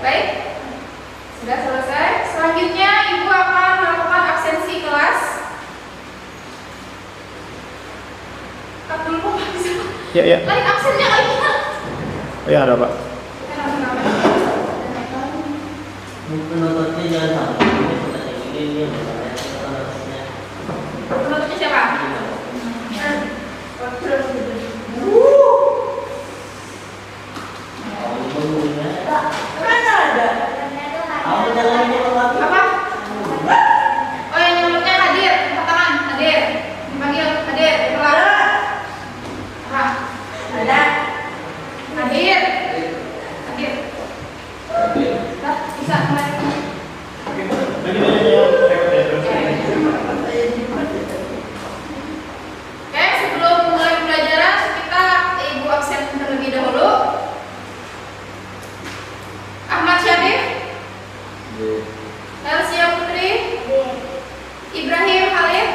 Baik, sudah selesai. Selanjutnya Ibu akan melakukan absensi kelas. Dulu Pak bisa Pak? Ya. Lain absennya lagi Pak. Oh ya ada Pak. Penontonnya jangan sampai ini Penutupnya siapa? Mana ada? Apa? Oh yang nyebutnya hadir, angkat tangan, hadir. Dipanggil, hadir, diperlahan. Apa? Ada. Hadir. Hadir. Nah, bisa mulai. Oke, sebelum mulai pembelajaran kita Ibu absen terlebih dahulu. Ahmad Syarif, Elsia Putri, Ibrahim Halid,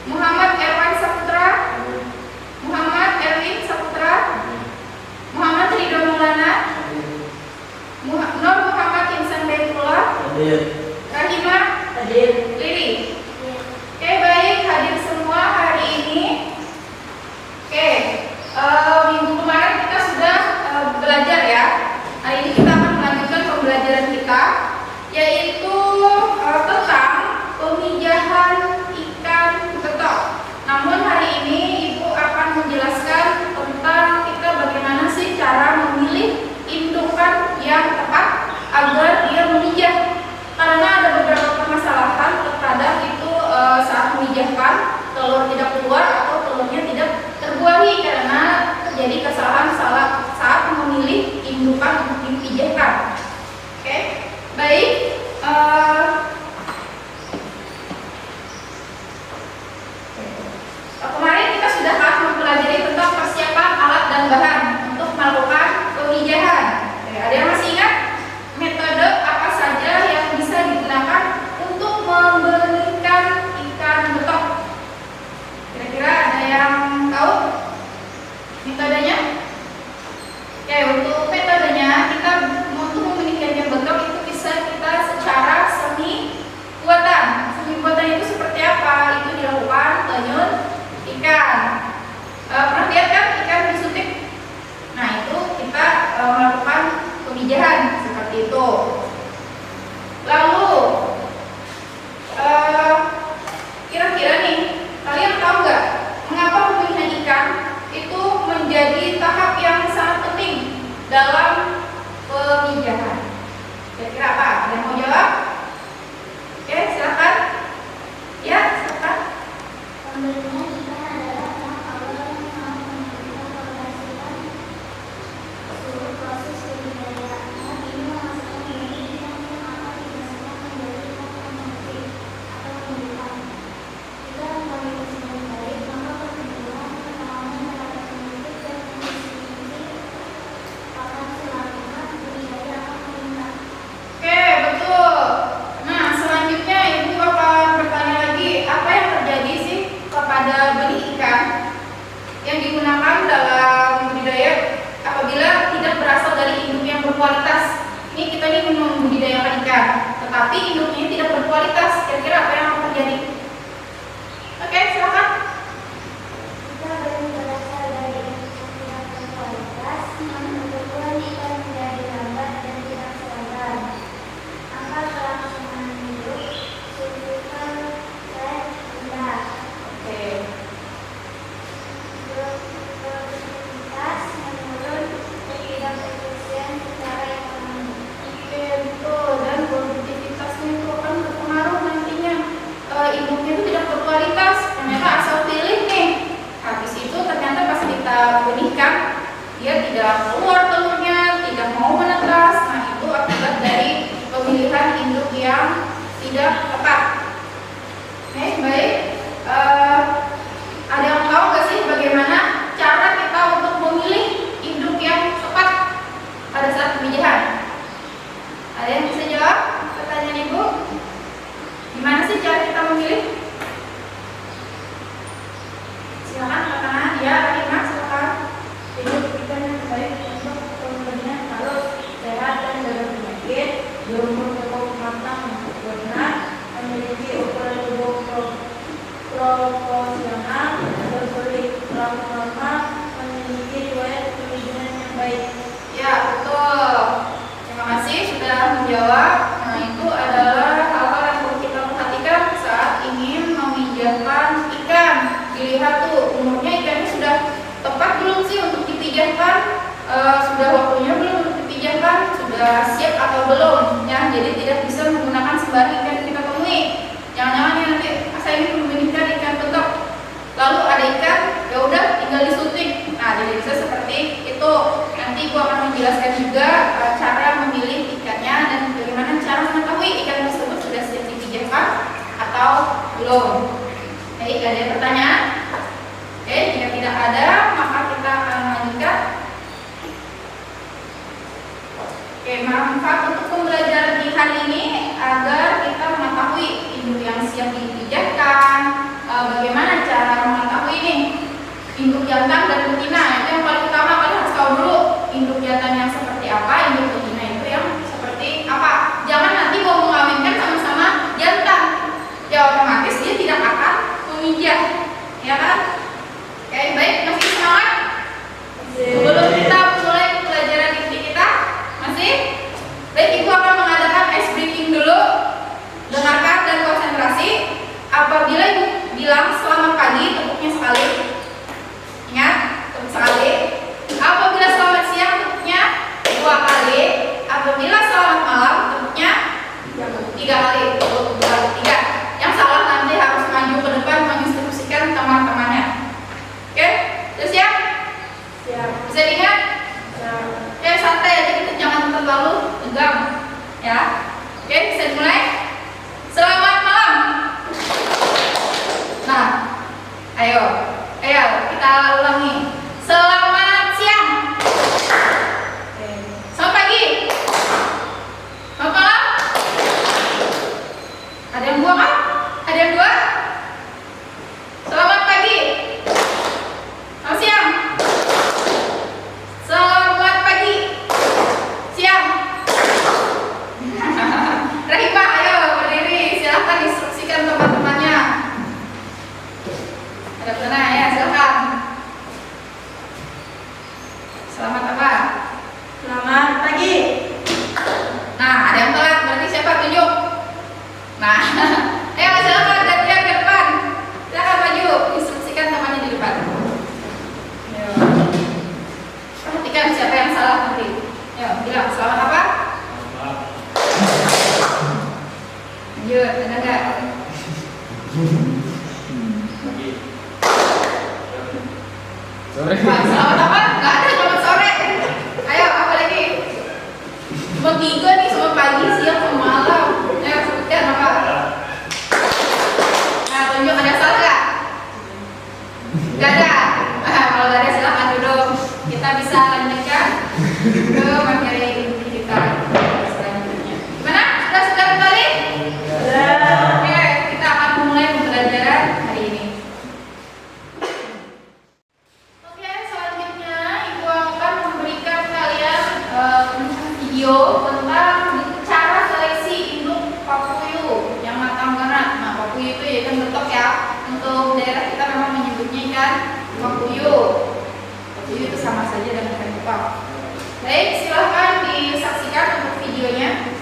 Muhammad Erwan Saputra, Muhammad Erwin Saputra, Muhammad Ridho Maulana, Nur Muhammad Insan Baitullah, Rahimah, Hadir. Lili. Oke, baik, hadir semua hari ini. Oke, minggu kemarin kita sudah belajar ya. Hari ini kita akan melanjutkan pembelajaran kita, yaitu tentang pemijahan ikan betok. Namun hari ini Ibu akan menjelaskan tentang kita bagaimana sih cara memilih indukan yang tepat agar dia memijah. Karena ada beberapa permasalahan terkadang itu saat memijahkan telur tidak keluar atau telurnya tidak terbuahi karena terjadi kesalahan saat memilih indukan untuk dipijahkan. Oke, baik. Kemarin kita sudah mempelajari tentang persiapan alat dan bahan untuk melakukan pemijahan. Oke, ada yang masih ingat metode apa saja yang bisa digunakan untuk membenihkan ikan betok? Kira-kira ada yang tahu metodenya? Oke, untuk metodenya kita untuk membenihkan ikan betok itu bisa kita secara semi buatan. Semi buatan itu seperti apa? Itu dilakukan penyun ikan. Pernah lihat kan ikan disuntik? Nah itu kita melakukan pemijahan seperti itu. Lalu kira-kira nih kalian tahu nggak mengapa pemilihan ikan itu menjadi tahap yang sangat penting dalam pemijahan? Kira-kira apa? Ada yang mau jawab? Oke, silakan. Ya, silakan. Pembelian ikan adalah tahap awal yang sangat menentukan keberhasilan seluruh proses budidaya. Tahap ini menghasilkan dari ikan yang akan dihasilkan menjadi ikan konsumsi atau indukan. Jika kualitas dengan baik, maka pertumbuhan, pengalaman terhadap bentuk dan konsistensi akan selamat, budidaya akan meningkat. Oke, betul. Nah, selanjutnya Ibu akan bertanya lagi, apa yang terjadi sih kepada benih ikan yang digunakan dalam budidaya apabila tidak berasal dari induk yang berkualitas? Ini kita ini membudidayakan ikan, tetapi induknya tidak berkualitas. Kira-kira apa yang akan terjadi? Oke, silakan. Jika benih berasal dari induk yang berkualitas, pertumbuhan ikan menjadi lambat dan tidak seragam. Angka kelangsungan hidup survival rate rendah. Oke. Produktivitas menurun dan tidak efisien secara ekonomi. Oke, betul. Dan produktivitasnya itu akan berpengaruh nantinya. Induknya itu tidak berkualitas. Ternyata asal pilih nih. Habis itu ternyata pas kita benihkan, dia tidak keluar telurnya, tidak mau menetas. Nah, itu akibat dari pemilihan induk yang tidak tepat. Oke, baik. Ada yang tahu nggak sih bagaimana cara kita untuk memilih induk yang tepat pada saat pemijahan? Ada yang bisa jawab pertanyaan Ibu? Gimana sih cara kita memilih? Silakan, katakan ya, Rahimah, silakan. menjawab. Nah, itu adalah hal-hal yang perlu kita perhatikan saat ingin memijahkan ikan. Dilihat tuh umurnya ikannya sudah tepat belum sih untuk dipijahkan, sudah waktunya belum untuk dipijahkan, sudah siap atau belum ya. Jadi tidak bisa menggunakan sembarang ikan yang kita temui. Jangan-jangan ya nanti saya ingin membenih ikan bentok, lalu ada ikan ya udah tinggal disunting. Nah, jadi bisa seperti itu. Nanti gua akan menjelaskan juga cara memilih ikannya dan bagaimana cara mengetahui ikan tersebut sudah siap dipijahkan atau belum. Baik, ada pertanyaan? Oke, jika tidak ada maka kita akan lanjutkan. Oke, manfaat untuk pembelajaran di hari ini agar kita mengetahui induk yang siap dipijahkan, bagaimana cara mengetahui ini induk jantan dan betina. Itu yang paling utama, kalian harus tahu dulu induk jantan yang seperti apa, induk betina itu yang seperti apa. Jangan nanti mau mengawinkan sama-sama jantan, ya otomatis dia tidak akan memijah, ya kan? Oke, baik, masih semangat? Sebelum kita mulai pelajaran inti kita, masih? Baik, Ibu akan mengadakan ice breaking dulu. Dengarkan dan konsentrasi. Apabila Ibu bilang selamat pagi, tepuknya sekali. Ingat, tepuk sekali. Apabila selamat siang, tepuknya 2 kali. Apabila selamat malam, tepuknya 3 kali. Tepuk 3. Yang salah nanti harus maju ke depan menginstruksikan teman-temannya. Oke, sudah siap? Siap. Bisa diingat? Siap. Oke, santai aja, kita jangan terlalu tegang, ya. Oke, bisa dimulai. Selamat malam. Nah, ayo kita ulangi. Selamat siang. Selamat pagi. Selamat malam. Ada yang dua kan? Ada yang dua? Selamat pagi. Selamat siang. Selamat pagi. Siang. Rahimah, ayo berdiri. Silahkan instruksikan teman-temannya. Ada benar ya, silakan. Selamat apa? Selamat pagi. Nah, ada yang telat, berarti siapa? Tunjuk. Nah, ayo silakan gantian ke depan. Silakan maju, instruksikan temannya di depan. Ayo. Perhatikan siapa yang salah nanti. Ayo, bilang selamat apa? Lanjut, ada nggak? Sore. Wah, selamat apa? Nggak ada, selamat sore. Ayo, apa lagi? Cuma 3 nih, selamat pagi, siang, sama malam. Ayo, sebutkan apa? Nah, tunjuk, ada salah nggak? Nggak ada. Nah, kalau nggak ada silakan duduk. Kita bisa lanjutkan ke materi inti kita selanjutnya. Gimana? Sudah kembali? Oke, kita akan mulai pembelajaran hari ini. Oke, selanjutnya Ibu akan memberikan kalian video tentang cara seleksi induk papuyu yang matang banget. Nah, papuyu itu ya ikan betok ya. Untuk daerah kita memang menyebutnya ikan papuyu. Papuyu itu sama saja dengan ikan betok. Baik, silahkan disaksikan untuk videonya.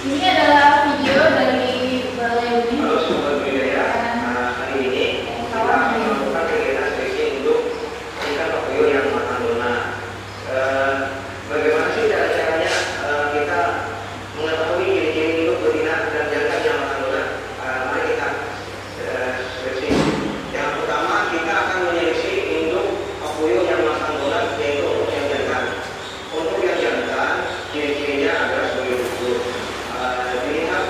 Ini adalah video dari Balai Bumi. Halo Sobat Budaya, hari ini kita melakukan kegiatan seleksi untuk ikan papuyu yang matang lunak. Bagaimana sih caranya kita mengetahui ciri-ciri induk betina dan jantan yang matang lunak? Mari kita seleksi. Yang pertama kita akan menyeleksi induk papuyu yang matang lunak, yaitu untuk yang jantan. Untuk yang jantan, ciri-cirinya adalah sebagai berikut. Dilihat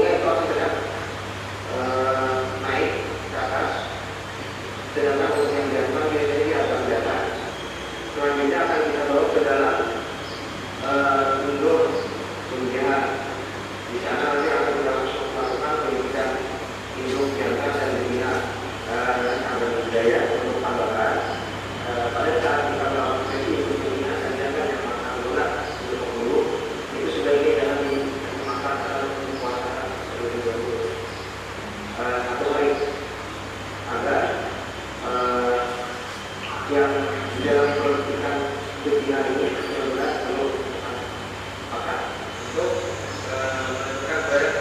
lambungnya itu akan sedang naik ke atas, sedangkan untuk yang jantung biasanya dia akan di atas. Selanjutnya akan kita bawa ke dalam mundur tunjangan. Di sana nanti akan kita langsung melakukan pendidikan induk jantung dan betina sampai budaya untuk tambahan. Pada saat kita melakukan sesi induk betina dan jantung yang makan berat untuk pemburu, itu sebaiknya jangan dimakan puasa terlebih dahulu. Satu hari agar yang di dalam pendidikan betina ini benar-benar perlu makan untuk menentukan berat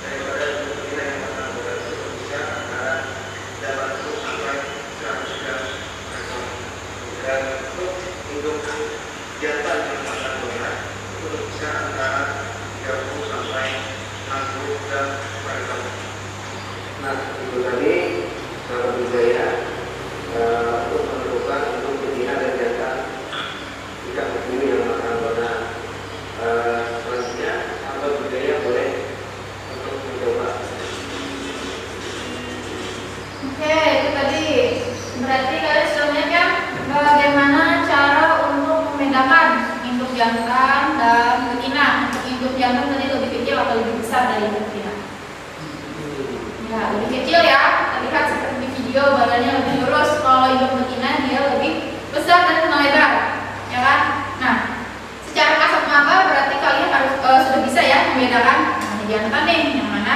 daripada betina yang makan berat itu bisa antara 80 sampai 100 gram per ton. Dan untuk induk jantan yang makan berat itu bisa antara 30 sampai 60 gram per ton. Nah, itu tadi sahabat budaya untuk menentukan untuk betina dan jantan ikan berbulu yang makan berat. Selanjutnya sahabat budaya boleh untuk mencoba. Oke, itu tadi berarti kalian sudah melihat kan bagaimana cara untuk membedakan induk jantan dan betina. Induk jantan tadi lebih kecil atau lebih besar dari induk betina? Ya, lebih kecil ya. Lihat seperti di video badannya lebih lurus. Kalau induk betina dia lebih besar dan melebar, ya kan? Nah, secara kasat mata berarti kalian harus sudah bisa ya membedakan mana jantan nih, yang mana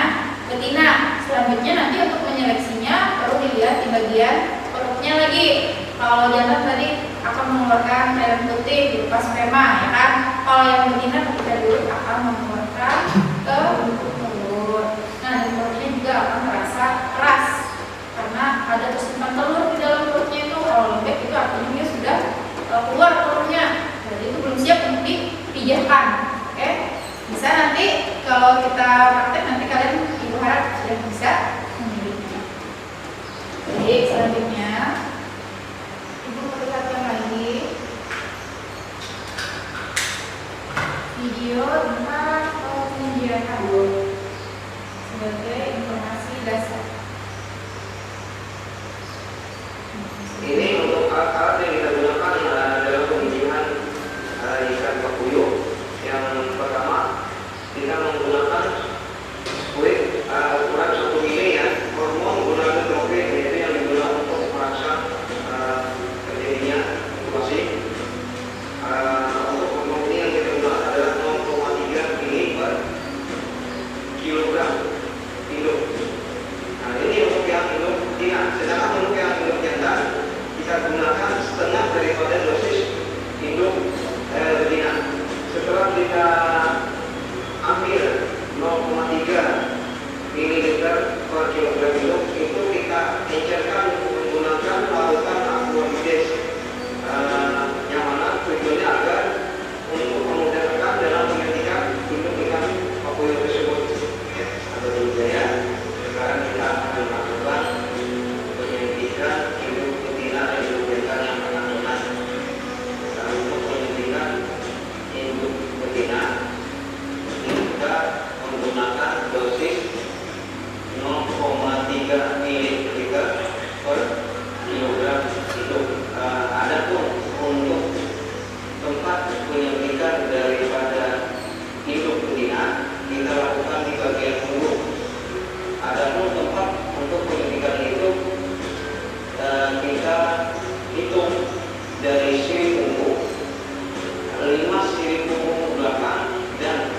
betina. Selanjutnya nanti untuk menyeleksinya perlu dilihat di bagian perutnya lagi. Kalau jantan tadi akan mengeluarkan cairan putih berupa sperma, ya kan? Kalau yang betina ketika dulu akan mengeluarkan ke mulut. Nah, dan perutnya juga akan terasa keras karena ada tersimpan telur di dalam perutnya itu. Kalau lembek itu artinya dia sudah keluar telurnya, jadi itu belum siap untuk dipijahkan. Oke, bisa nanti kalau kita praktek nanti kalian ibu harap sudah bisa memilihnya. Baik, selanjutnya ibu perlihatkan lagi video tentang pengujian karbon sebagai informasi dasar. Ini untuk alat-alat yang kita gunakan dalam pengujian ikan pakuyuk. Yang pertama, kita menggunakan kulit ukuran 1 mili ya. Hormon menggunakan tropen, yaitu yang digunakan untuk merangsang terjadinya inkubasi. Untuk hormon ini yang kita gunakan adalah 0,3 mili per kilogram induk. Nah, ini untuk yang induk betina. Sedangkan untuk yang induk jantan kita gunakan setengah daripada dosis induk betina. Setelah kita ambil 0,3 ml per kilogram induk, itu kita encerkan menggunakan larutan aquabides, yang mana tujuannya agar untuk memudahkan dalam penyuntikan induk ikan pakuyuk tersebut. Atau budaya sekarang kita akan melakukan penyuntikan induk betina dan induk jantan yang akan benar. Untuk penyuntikan induk betina ini kita menggunakan dosis 0,3 ml per kilogram induk. Adapun untuk tempat penyuntikan daripada induk betina kita lakukan di bagian punggung. Adapun tempat untuk penyuntikan itu kita hitung dari siri punggung, 5 siri punggung belakang dan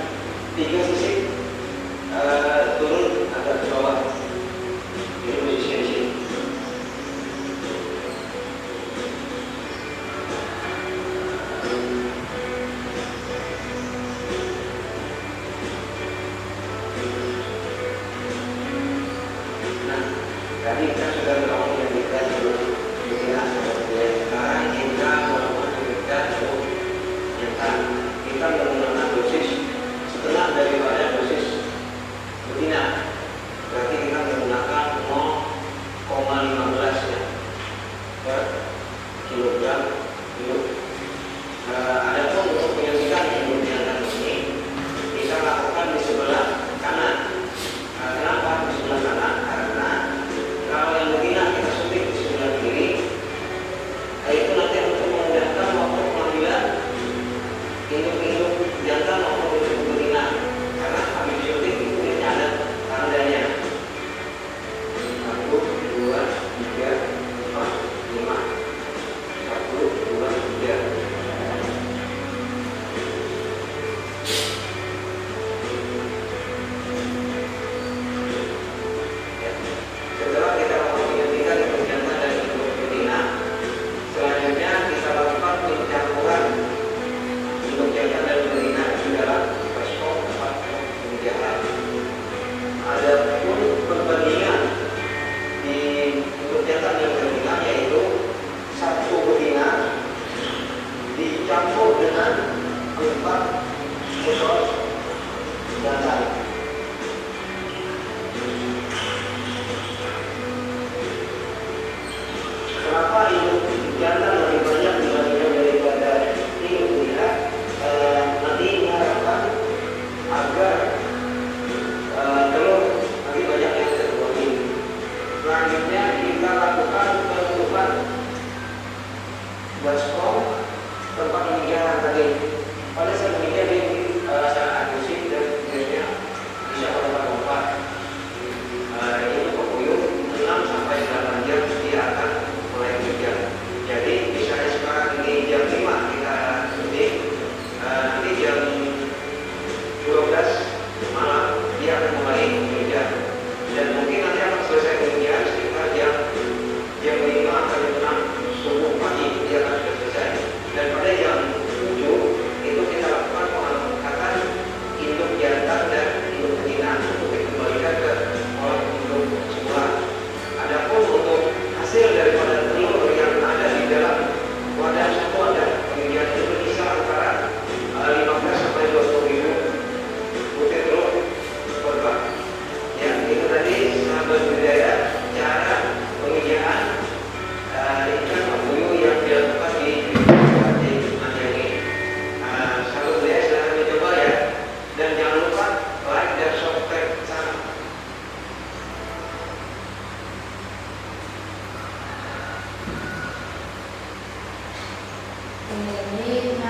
3 sisi turun agak ke bawah. Ini posisi di sini. Nah, tadi kita sudah melakukan penyuntikan induk betina. Sekarang kita melakukan penyuntikan induk jantan. Kita menggunakan dosis setengah daripada dosis betina. Berarti kita menggunakan 0,15 ya per kilogram induk. Adapun untuk penyuntikan induk jantan ini kita lakukan di sebelah kanan.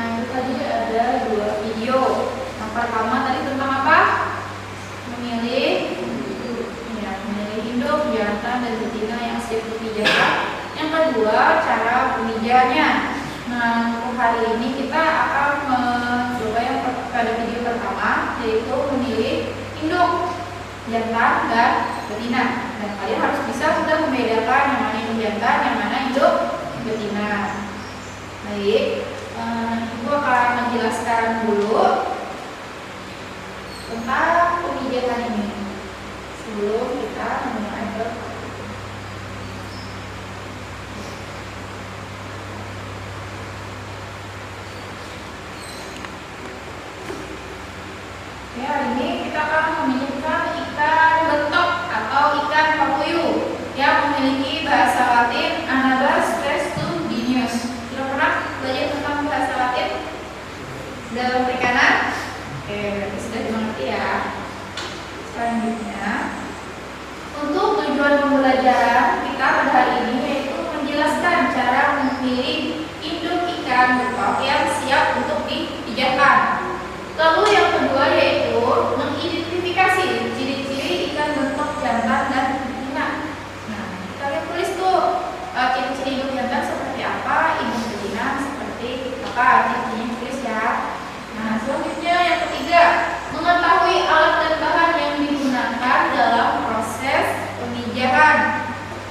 Nah, itu tadi ada 2 video. Yang pertama tadi tentang apa? Memilih induk, jantan, dan betina yang siap dipijahkan. Yang kedua, cara pemijahnya. Nah, untuk hari ini kita akan mencoba yang pada video pertama, yaitu memilih induk, jantan, dan betina. Dan kalian harus bisa sudah membedakan yang mana induk jantan, yang mana induk betina. Baik, Ibu akan menjelaskan dulu tentang pemijahan ini sebelum kita memulai ya, hari ini kita akan memilihkan ikan betok atau ikan papuyu yang memiliki bahasa Latin Anabas testudinus. Sudah pernah belajar tentang bahasa Latin dalam perikanan? Oke, berarti sudah dimengerti ya. Selanjutnya, untuk tujuan pembelajaran kita pada hari ini yaitu menjelaskan cara memilih induk ikan betok yang siap untuk dipijahkan. Lalu yang kedua yaitu mengidentifikasi ciri-ciri ikan betok jantan dan betina. Nah, kalian tulis tuh ciri-ciri induk jantan seperti apa, induk betina seperti apa, ciri-cirinya tulis ya. Nah, selanjutnya yang ketiga, mengetahui alat dan bahan yang digunakan dalam proses pemijahan.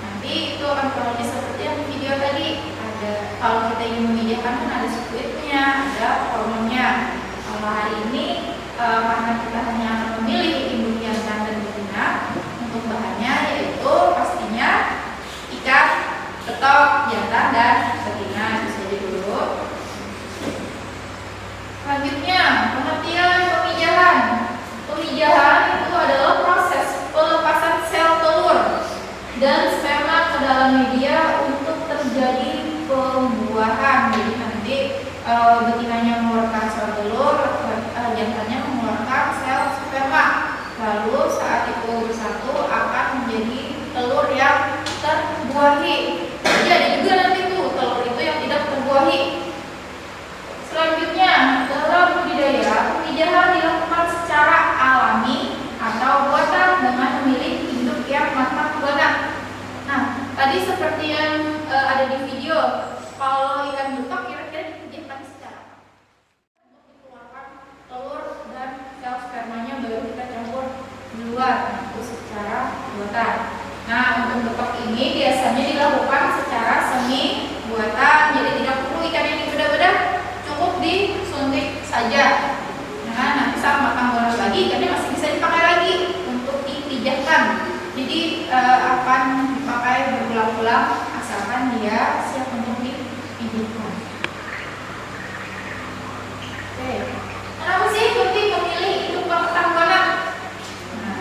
Nanti itu akan kurang lebih seperti yang di video tadi. Ada, kalau kita ingin memijahkan kan ada squidnya, ada hormonnya. Kalau hari ini karena kita hanya memilih induk jantan dan betina, untuk bahannya yaitu pastinya ikan betok jantan dan betina. Itu saja dulu. Selanjutnya, pengertian pemijahan. Pemijahan itu adalah proses pelepasan sel telur dan sperma ke dalam media untuk terjadi pembuahan. Jadi nanti betinanya mengeluarkan sel telur, jantannya mengeluarkan sel sperma. Lalu saat itu bersatu akan menjadi telur yang terbuahi. Jadi ada juga nanti tuh telur itu yang tidak terbuahi. Selanjutnya, dalam budidaya, pemijahan dilakukan secara alami atau buatan dengan memilih induk yang matang buana. Nah, tadi seperti yang ada di video, kalau ikan betok kira-kira dipijahkan secara untuk dikeluarkan telur dan sel spermanya baru kita campur di luar, itu secara buatan. Nah, untuk betok ini biasanya dilakukan secara semi buatan, jadi tidak perlu ikan yang dibedah-bedah, cukup disuntik saja. Nah, nanti saat matang bonus lagi ikannya masih bisa dipakai lagi untuk dipijahkan. Jadi akan dipakai berulang-ulang asalkan dia siap untuk dipijahkan. Oke, kenapa sih penting memilih induk pertanggungan? Nah,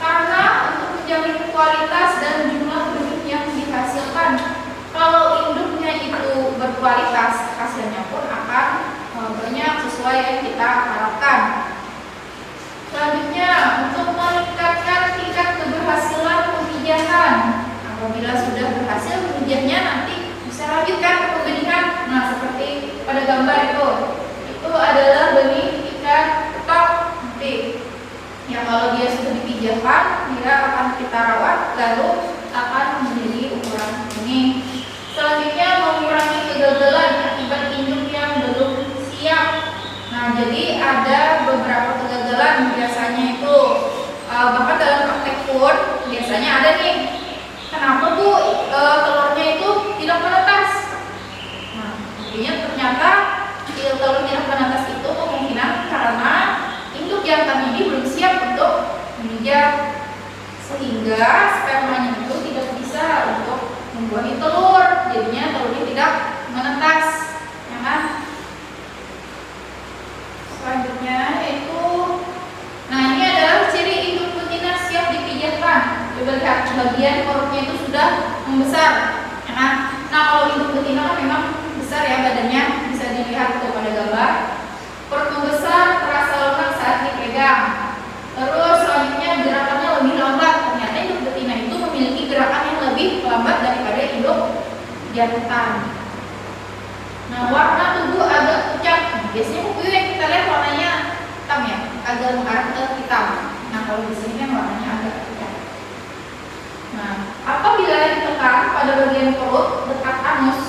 karena untuk menjamin kualitas dan jumlah produk yang dihasilkan. Kalau induknya itu berkualitas, hasilnya pun akan banyak sesuai yang kita harapkan. Selanjutnya, untuk meningkatkan tingkat keberhasilan pemijahan. Apabila sudah berhasil pemijahnya, nanti bisa lanjutkan ke pembenihan. Nah, seperti pada gambar itu adalah benih ikan betok. Nanti, ya kalau dia sudah dipijahkan, dia akan kita rawat, lalu akan menjadi ukuran ini. Selanjutnya, mengurangi kegagalan akibat induk yang belum siap. Nah, jadi ada beberapa kegagalan biasanya itu bahkan dalam praktek pun biasanya ada nih. Kenapa Bu telurnya itu tidak menetas? Nah, intinya ternyata telur tidak menetas itu kemungkinan karena induk jantan ini belum siap untuk memijah, sehingga spermanya itu tidak bisa untuk membuahi telur, jadinya telurnya tidak menetas, ya kan? Selanjutnya yaitu, nah ini adalah ciri induk betina siap dipijahkan. Coba lihat, bagian perutnya itu sudah membesar, ya kan? Nah, kalau induk betina kan memang besar ya badannya, bisa dilihat tuh pada gambar. Perut membesar, terasa lemak saat dipegang. Terus selanjutnya gerakannya lebih lambat. Ternyata induk betina itu memiliki gerakan yang lebih lambat daripada induk jantan. Nah, warna tubuh agak pucat. Nah, biasanya puyuh yang kita lihat warnanya hitam ya, agak mengarah ke hitam. Nah, kalau di sini kan warnanya agak pucat. Nah, apabila ditekan pada bagian perut dekat anus,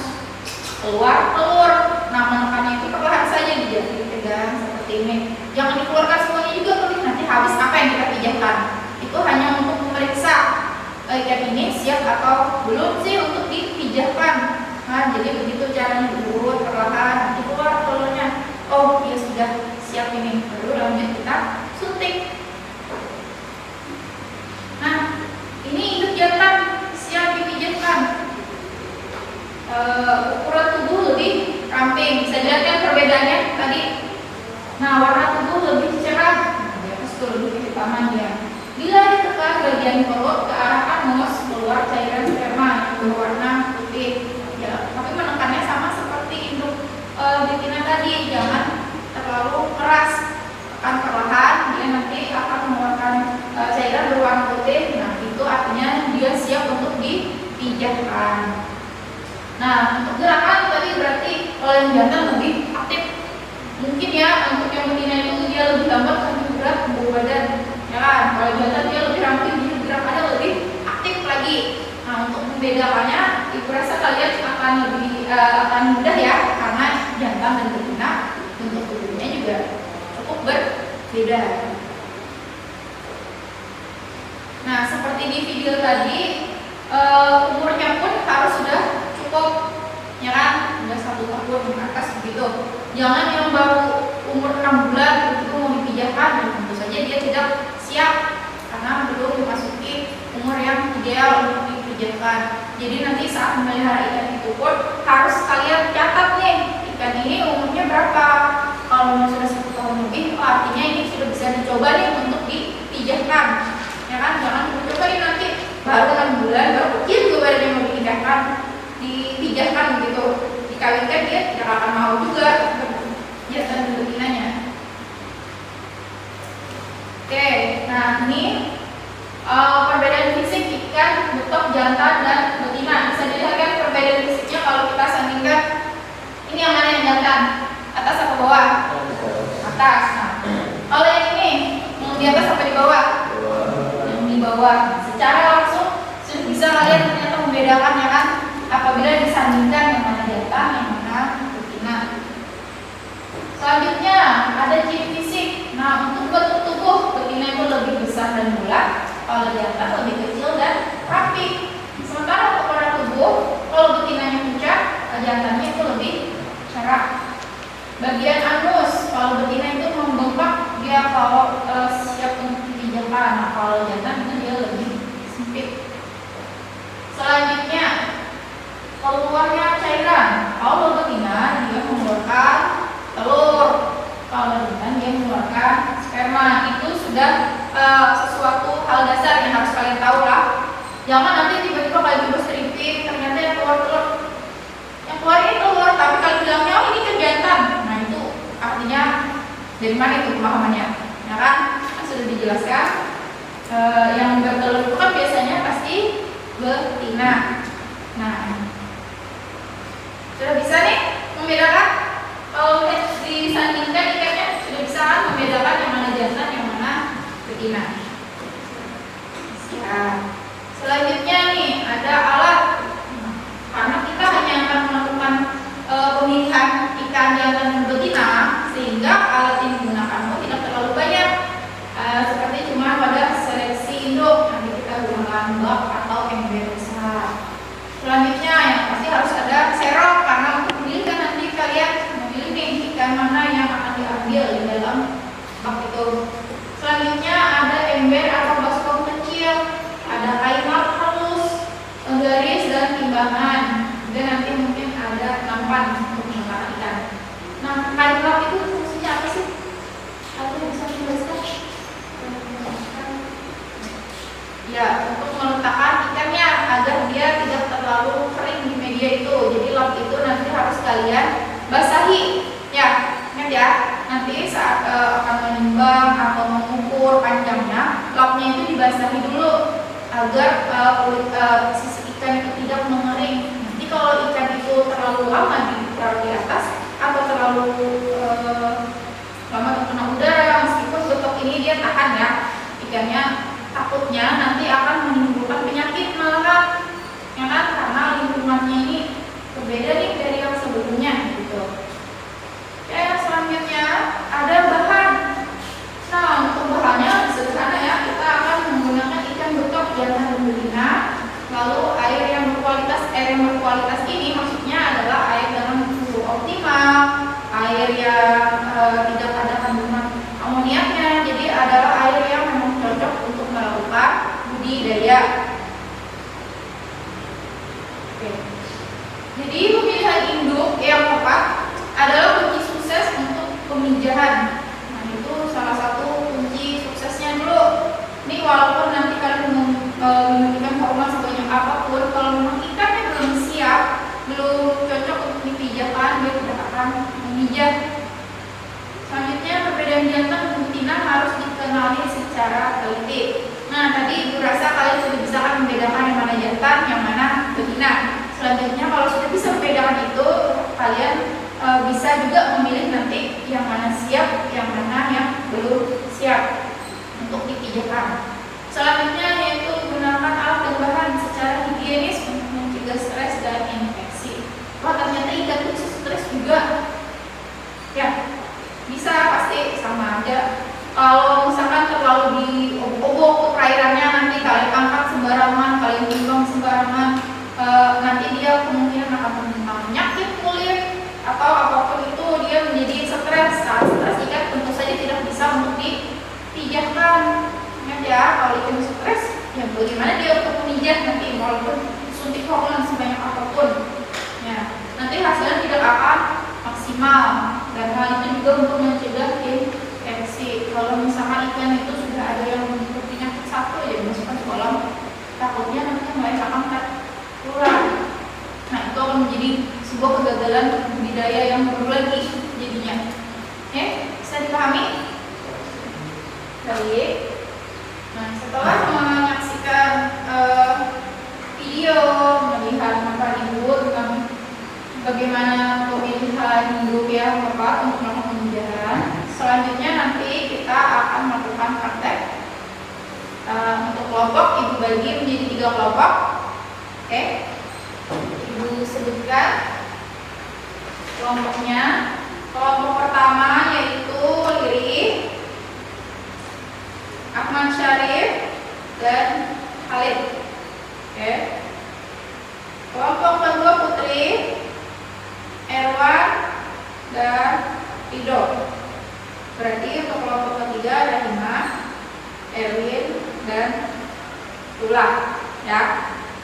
keluar telur. Nah, menekannya itu perlahan saja dipegang seperti ini. Jangan dikeluarkan semuanya juga, nanti habis apa yang kita pijatkan. Itu hanya untuk memeriksa ikan ini siap atau belum sih untuk dipijatkan. Nah, jadi begitu caranya, diurut perlahan, nanti keluar telurnya. Oh, ya sudah siap ini. Baru lanjut kita suntik. Nah, ini induk jantan siap dipijatkan. Ukuran tubuh lebih ramping. Bisa dilihat kan perbedaannya tadi. Nah, warna tubuh lebih cerah. Nah, di atas tuh lebih kehitaman dia. Bila ditekan bagian perut ke arah anus, keluar cairan sperma yang berwarna putih. Ya, tapi menekannya sama seperti induk betina tadi. Jangan terlalu keras. Tekan perlahan, dia nanti akan mengeluarkan cairan berwarna putih. Nah, itu artinya dia siap untuk dipijatkan. Nah, untuk gerakan tadi berarti kalau yang jantan lebih aktif. Mungkin ya untuk yang betina itu dia lebih lambat sambil gerak membawa badan. Ya kan? Kalau jantan dia lebih ramping, dia gerakannya lebih aktif lagi. Nah, untuk membedakannya, ibu rasa kalian akan mudah ya, karena jantan dan betina untuk tubuhnya juga cukup berbeda. Nah, seperti di video tadi, umurnya pun harus sudah cukup, ya kan? Sudah 1 tahun ke atas begitu. Jangan yang baru umur 6 bulan itu mau dipijatkan, dan tentu saja dia tidak siap karena belum memasuki umur yang ideal untuk dipijatkan. Jadi nanti saat memelihara ikan itu pun harus kalian catat nih, ikan ini umurnya berapa. Kalau sudah 1 tahun lebih, artinya ini sudah bisa dicoba nih untuk dipijatkan. Ya kan? Jangan coba ini nanti baru 6 bulan, baru kecil juga badannya mau dipijatkan gitu. Dikawinkan dia tidak akan mau juga jantan betinanya. Oke, nah ini perbedaan fisik ikan betok jantan dan betina. Bisa dilihat kan perbedaan fisiknya kalau kita sandingkan. Ini yang mana yang jantan? Atas atau bawah? Atas. Nah, kalau yang ini yang di atas sampai di bawah? Yang di bawah. Secara langsung sudah bisa kalian ternyata membedakan ya kan? Apabila disandingkan yang mana jantan, yang mana betina. Selanjutnya ada ciri fisik. Nah, untuk bentuk tubuh betina itu lebih besar dan bulat, kalau jantan lebih kecil dan rapi. Sementara untuk warna tubuh, kalau betinanya pucat, jantannya itu lebih cerah. Bagian anus, kalau betina itu membengkak, dia kalau siap untuk dipijatkan. Nah, kalau jantan itu dia lebih sempit. Selanjutnya, keluarnya cairan. Kalau betina dia mengeluarkan telur, kalau jantan dia mengeluarkan sperma. Itu sudah sesuatu hal dasar yang harus kalian tahu lah. Jangan nanti tiba-tiba kalian coba seripin, ternyata yang keluar telur, yang keluar ini telur, tapi kalian bilangnya oh ini kan jantan. Nah, itu artinya dari mana itu pemahamannya? Ya kan sudah dijelaskan. Yang bertelur itu kan biasanya pasti betina. Nah, sudah bisa nih membedakan. Kalau disandingkan ikannya sudah bisa kan membedakan yang mana jantan, yang mana betina. Siap. Selanjutnya nih ada alat. Nah, karena kita hanya akan melakukan pemilihan ikan jantan dan betina, sehingga alat yang digunakan pun tidak terlalu banyak. Seperti cuma pada seleksi induk, nanti kita gunakan bak atau ember besar. Selanjutnya yang pasti harus ada serok, karena untuk memilihkan nanti kalian memilih nih ikan mana yang akan diambil di dalam bak itu. Selanjutnya ada ember atau baskom kecil, ada kain lap halus, garis dan timbangan, dan nanti mungkin ada nampan untuk menangkap ikan. Nah, kain lap itu fungsinya apa sih? Aku bisa menjelaskan? Ya, untuk meletakkan ikannya agar dia tidak terlalu kering di media itu. Jadi lap itu nanti harus kalian basahi. Ya, ingat ya. Nanti saat akan menimbang atau mengukur panjangnya, lapnya itu dibasahi dulu agar kulit sisi ikan itu tidak mengering. Nanti kalau ikan itu terlalu lama ditaruh di atas, terlalu lama terkena udara, meskipun betok ini dia tahan ya ikannya, takutnya nanti akan menimbulkan penyakit malah ya kan, karena lingkungannya ini berbeda nih dari yang sebelumnya gitu. Oke, selanjutnya ada bahan. Nah, untuk bahannya sederhana ya, kita akan menggunakan ikan betok jantan dan betina. Lalu air yang berkualitas ini maksudnya adalah air dengan suhu optimal, air yang tidak ada kandungan amoniaknya, jadi adalah air yang memang cocok untuk melakukan budidaya. Oke. Jadi pemilihan induk yang tepat adalah kunci sukses untuk pemijahan. Nah, itu salah satu kunci suksesnya dulu. Ini walaupun nanti kalian memiliki hormon sebanyak apapun, kalau memang ikannya belum siap, belum cocok untuk dipijahkan, dia tidak akan memijah. Selanjutnya, perbedaan jantan dan betina harus dikenali secara teliti. Nah, tadi Ibu rasa kalian sudah bisa kan membedakan yang mana jantan, yang mana betina. Selanjutnya, kalau sudah bisa membedakan itu, kalian bisa juga memilih nanti yang mana siap, yang mana yang belum siap untuk dipijahkan. Selanjutnya yaitu gunakan alat dan bahan secara higienis untuk mencegah stres dan infeksi. Wah, ternyata ikan itu bisa stres juga. Ya, bisa pasti sama aja. Kalau misalkan terlalu diobok-obok ke perairannya, nanti kalian angkat sembarangan, kalian timbang sembarangan, nanti dia kemungkinan akan terkena penyakit kulit atau apapun itu, dia menjadi stres. Saat stres ikan tentu saja tidak bisa untuk dipijahkan. Ingat ya, kalau ikan stres, ya bagaimana dia untuk memijah nanti walaupun suntik hormon sebanyak apapun. Ya, nanti hasilnya tidak akan maksimal, dan hal itu juga untuk mencegah infeksi. Kalau misalkan ikan itu sudah ada yang penyakit satu ya dimasukkan ke kolam, takutnya nanti yang lain akan tertular. Nah, itu akan menjadi sebuah kegagalan budidaya yang baru lagi jadinya. Oke, bisa dipahami? Baik. Nah, setelah menyaksikan video, melihat manfaat Ibu tentang bagaimana pemilihan induk yang tepat untuk melakukan pemijahan, selanjutnya nanti kita akan melakukan praktek. Untuk kelompok Ibu bagi menjadi 3 kelompok. Oke, Ibu sebutkan kelompoknya. Kelompok pertama yaitu Liri, Ahmad Syarif, dan Khalid. Oke. Kelompok kedua Putri, Erwan, dan Rido. Berarti untuk kelompok ketiga ada Hima, Erwin, dan Tula. Ya,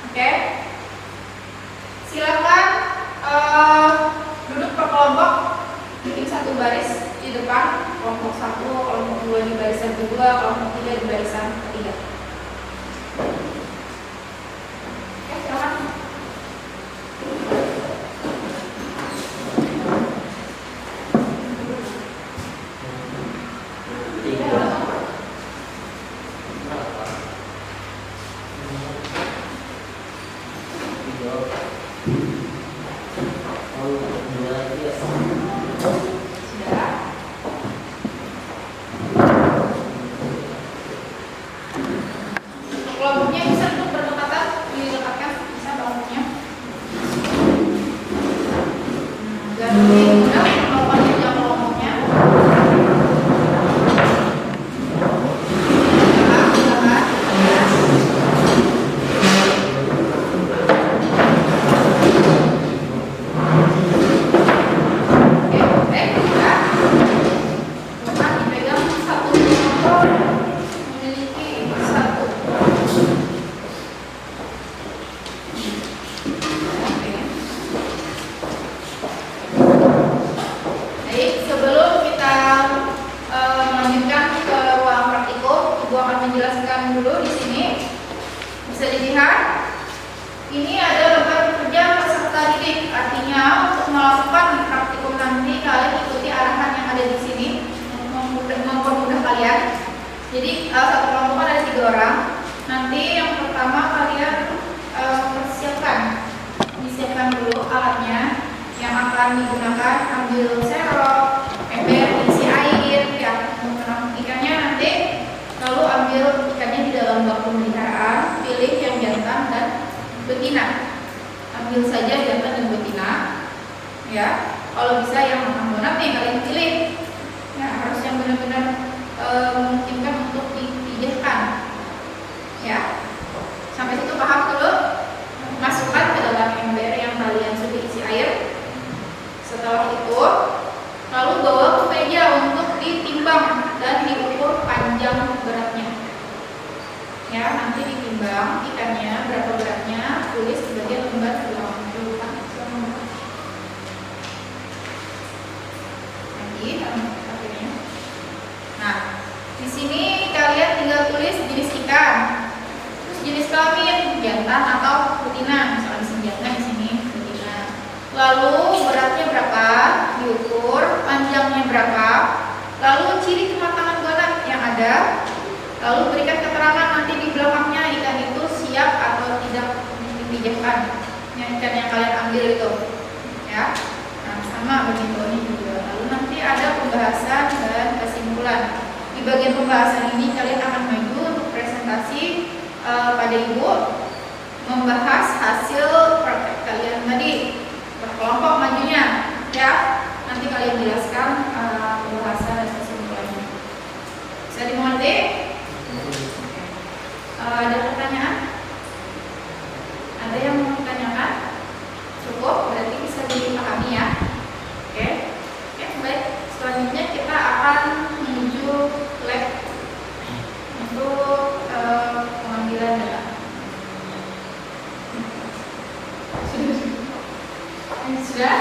oke. Silakan duduk per kelompok, bikin satu baris di depan, kelompok 1, kelompok 2 di barisan kedua, kelompok 3 di barisan ketiga. Oke, silakan. Kelompoknya bisa untuk berdekatan, didekatkan bisa kelompoknya. Dan lebih mudah melakukan kerja kelompoknya. Menjelaskan dulu di sini bisa dilihat ini ada lembar kerja peserta didik, artinya untuk melakukan praktikum nanti kalian ikuti arahan yang ada di sini mempermudah kalian. Jadi satu kelompok ada 3 orang. Nanti yang pertama kalian disiapkan dulu alatnya yang akan akan digunakan ambil serok, ember isi air ya untuk menangkap ikannya nanti. Lalu ambil ikannya di dalam bak pemeliharaan, pilih yang jantan dan betina. Ambil saja jantan dan betina ya. Kalau bisa yang makan donat nih kalian pilih ya, harus yang benar-benar memungkinkan untuk dipijahkan ya. Sampai situ paham dulu? Masukkan ke dalam ember yang kalian sudah isi air. Setelah itu lalu bawa ke meja untuk ditimbang dan diukur panjang beratnya ya. Nanti ditimbang ikannya berapa beratnya, tulis di bagian lembar belakang. Nah, di sini kalian tinggal tulis jenis ikan, terus jenis kelamin jantan atau betina. Misalnya di sini jantan, di sini betina. Lalu beratnya berapa, diukur, panjangnya berapa, lalu ciri kematangan donat yang ada, lalu berikan keterangan nanti di belakangnya ikan itu siap atau tidak dipijahkan. Ikan yang kalian ambil itu, ya. Nah, sama begitu ini juga. Lalu nanti ada pembahasan dan kesimpulan. Di bagian pembahasan ini kalian akan maju untuk presentasi pada ibu, membahas hasil praktek kalian tadi, berkelompok majunya, ya. Nanti kalian jelaskan pembahasan dan kesimpulannya. Bisa dimengerti? Ada pertanyaan? Ada yang mau ditanyakan? Cukup, berarti bisa dipahami ya. Oke, baik. Selanjutnya kita akan menuju lab untuk pengambilan data. Sudah?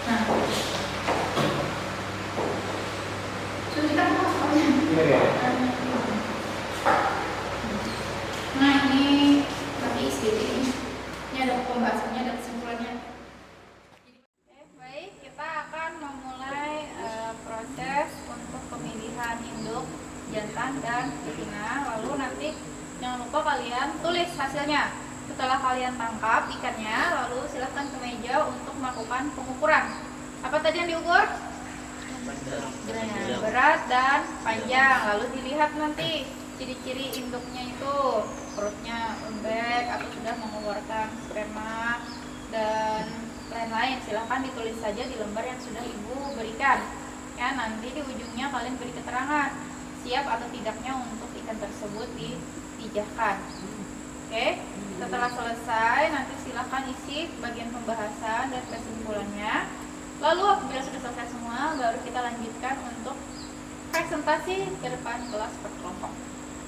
Nah, sudah kita mau Nah, ini tapi sedikit ini ada pembahasannya dan kesimpulannya. Baik, kita akan memulai proses untuk pemilihan induk jantan dan betina. Lalu nanti jangan lupa kalian tulis hasilnya. Setelah kalian tangkap ikannya, lalu silahkan ke meja untuk melakukan pengukuran. Apa tadi yang diukur? Berat dan panjang. Lalu dilihat nanti ciri-ciri induknya itu, perutnya lembek atau sudah mengeluarkan sperma dan lain-lain. Silahkan ditulis saja di lembar yang sudah ibu berikan ya. Nanti di ujungnya kalian beri keterangan siap atau tidaknya untuk ikan tersebut dipijahkan. Oke, setelah selesai nanti silahkan isi bagian pembahasan dan kesimpulannya. Lalu apabila sudah selesai semua, baru kita lanjutkan untuk presentasi ke depan kelas berkelompok.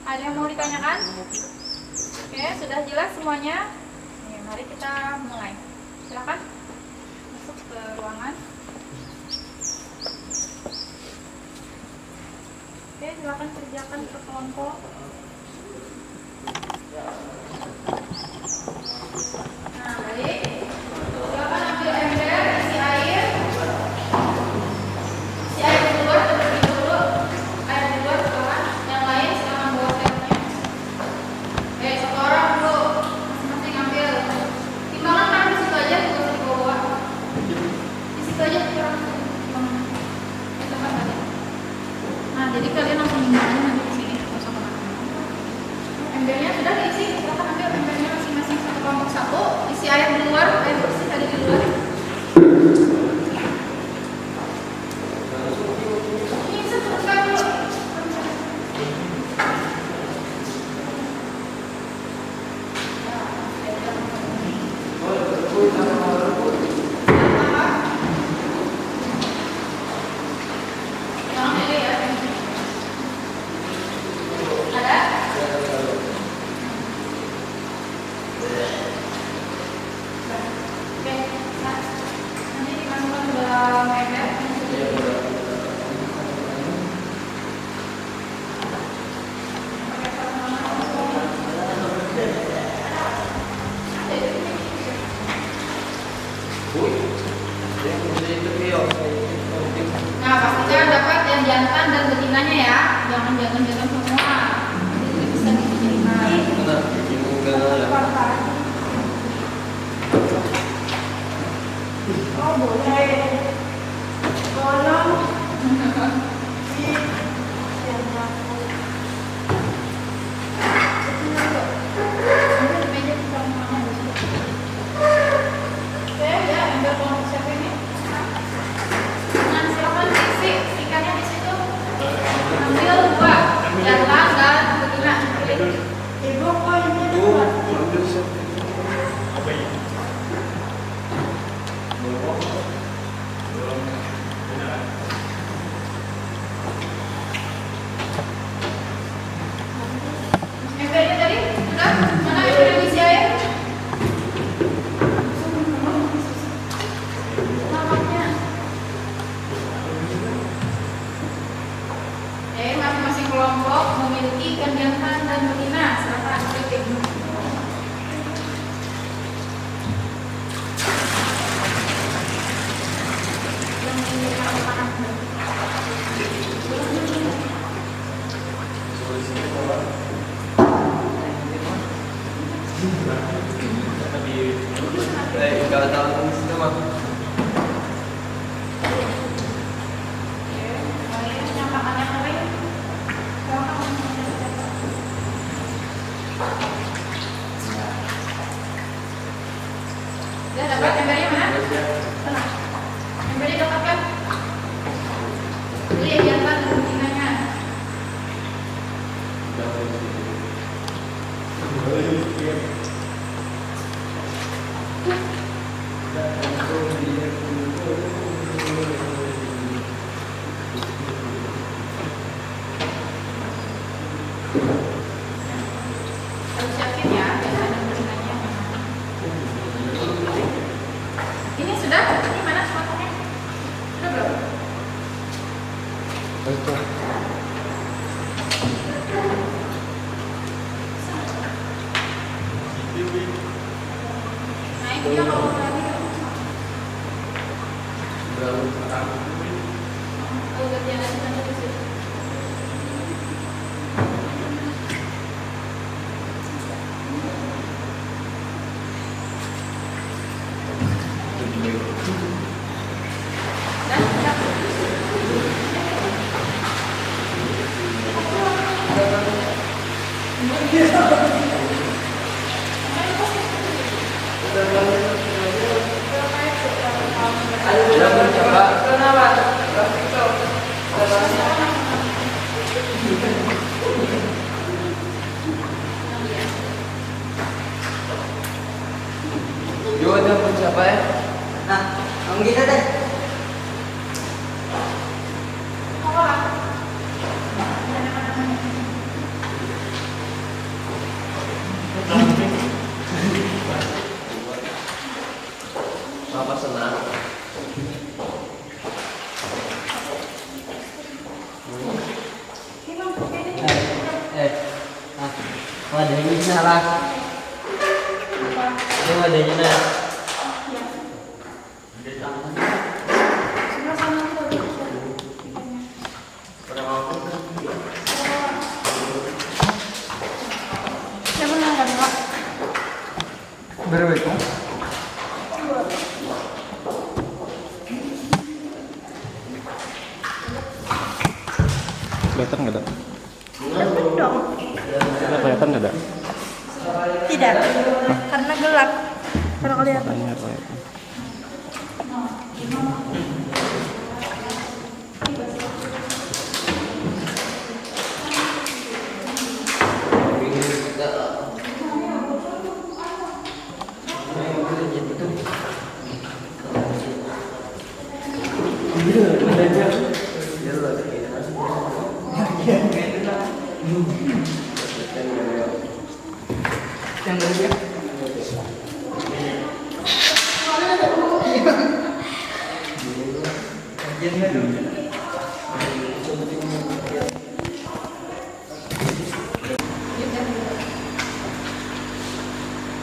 Ada yang mau ditanyakan? Oke, sudah jelas semuanya? Oke, mari kita mulai. Silakan masuk ke ruangan. Oke, silakan kerjakan ke kelompok. Nah, baik. Silakan ambil ember, isi air. Isi air di luar, terlebih dulu. Air di luar ke bawah. Yang lain silakan bawa tempnya. Satu orang dulu, masing-masing ambil. Timbangan kan di situ aja, tidak usah dibawa. Di situ aja kurang timbangan. Di tempat tadi. Nah, jadi kalian langsung timbangan nanti di sini, nggak usah kemana-mana. Kalau tahu itu mah. Udah dapat gambarnya mana? Sana. Gambarnya dapat kan? Ini yang jantan kemungkinannya. Harus yakin ya, biasa ada kemungkinannya. Ini sudah? Ini mana sepatunya? Sudah belum? Naik dia kalau berani. Kalau gantian aja nanti di situ. Dan siap. Yo ada pun siapa ya? Nah, kamu gini deh. Apa lah? Apa senang? Nah, wadahnya salah. Ini wadahnya nah. Sebelah sana tuh. Siapa yang nggak Pak? Berapa itu? Kelihatan nggak ada? Dong. Kelihatan nggak ada? Tidak. Karena gelap. Kalau kelihatan. Tanya apa ya?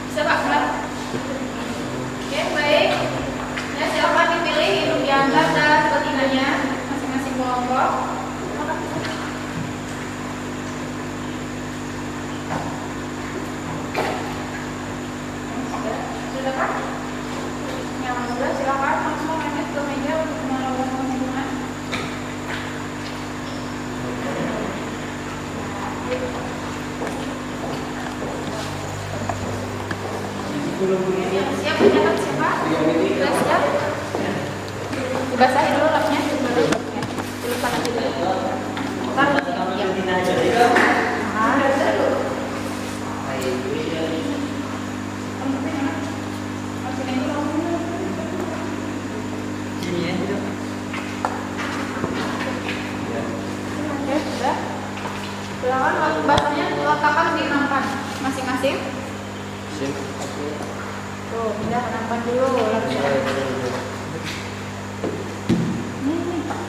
Bisa Pak, Mbak? Oke, baik. Ya, silakan dipilih hidung diangkat dan betinanya masing-masing kelompok. Sudah Pak? Yang sudah silakan langsung lanjut ke meja untuk melakukan penghitungan. Yang siap mencatat siapa? Sudah siap? Dibasahin dulu lapnya. Dulu panas dulu. Ntar ya. Oke, sudah. Silakan waktu basahnya letakkan di nampan masing-masing. Sim. Tuh, pindah ke nampan dulu. Lalu ini Pak.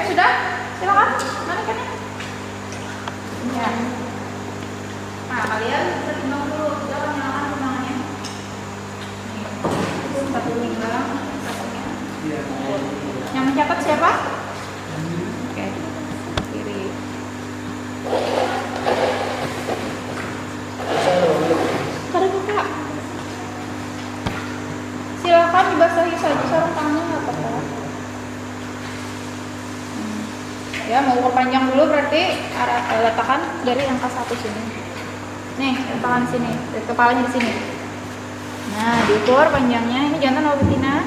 Sudah? Silakan. Mana ikannya? Ya. Nah, kalian bisa timbang dulu. Jangan nyalakan timbangannya. Nih, satu timbang. catat siapa? Oke, kiri. Kada kakak. Silakan dibasahi saja sarung tangannya nggak apa-apa. Ya, mau perpanjang dulu berarti letakkan dari angka 1 sini. Nih, letakkan sini, dari kepalanya di sini. Nah, diukur panjangnya. Ini jantan atau betina?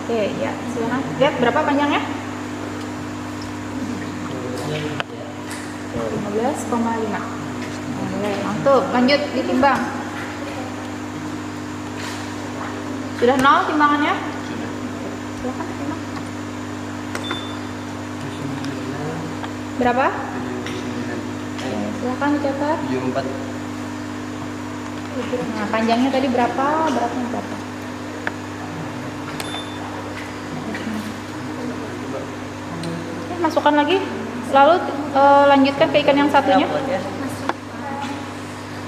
Oke, ya, silakan. Lihat berapa panjangnya? 15,5. Oke, mantap. Lanjut ditimbang. Sudah 0 timbangannya? Silakan timbang. Berapa? Silakan dicatat. 74. Nah, panjangnya tadi berapa? Beratnya berapa? Masukkan lagi. Lalu lanjutkan ke ikan yang satunya.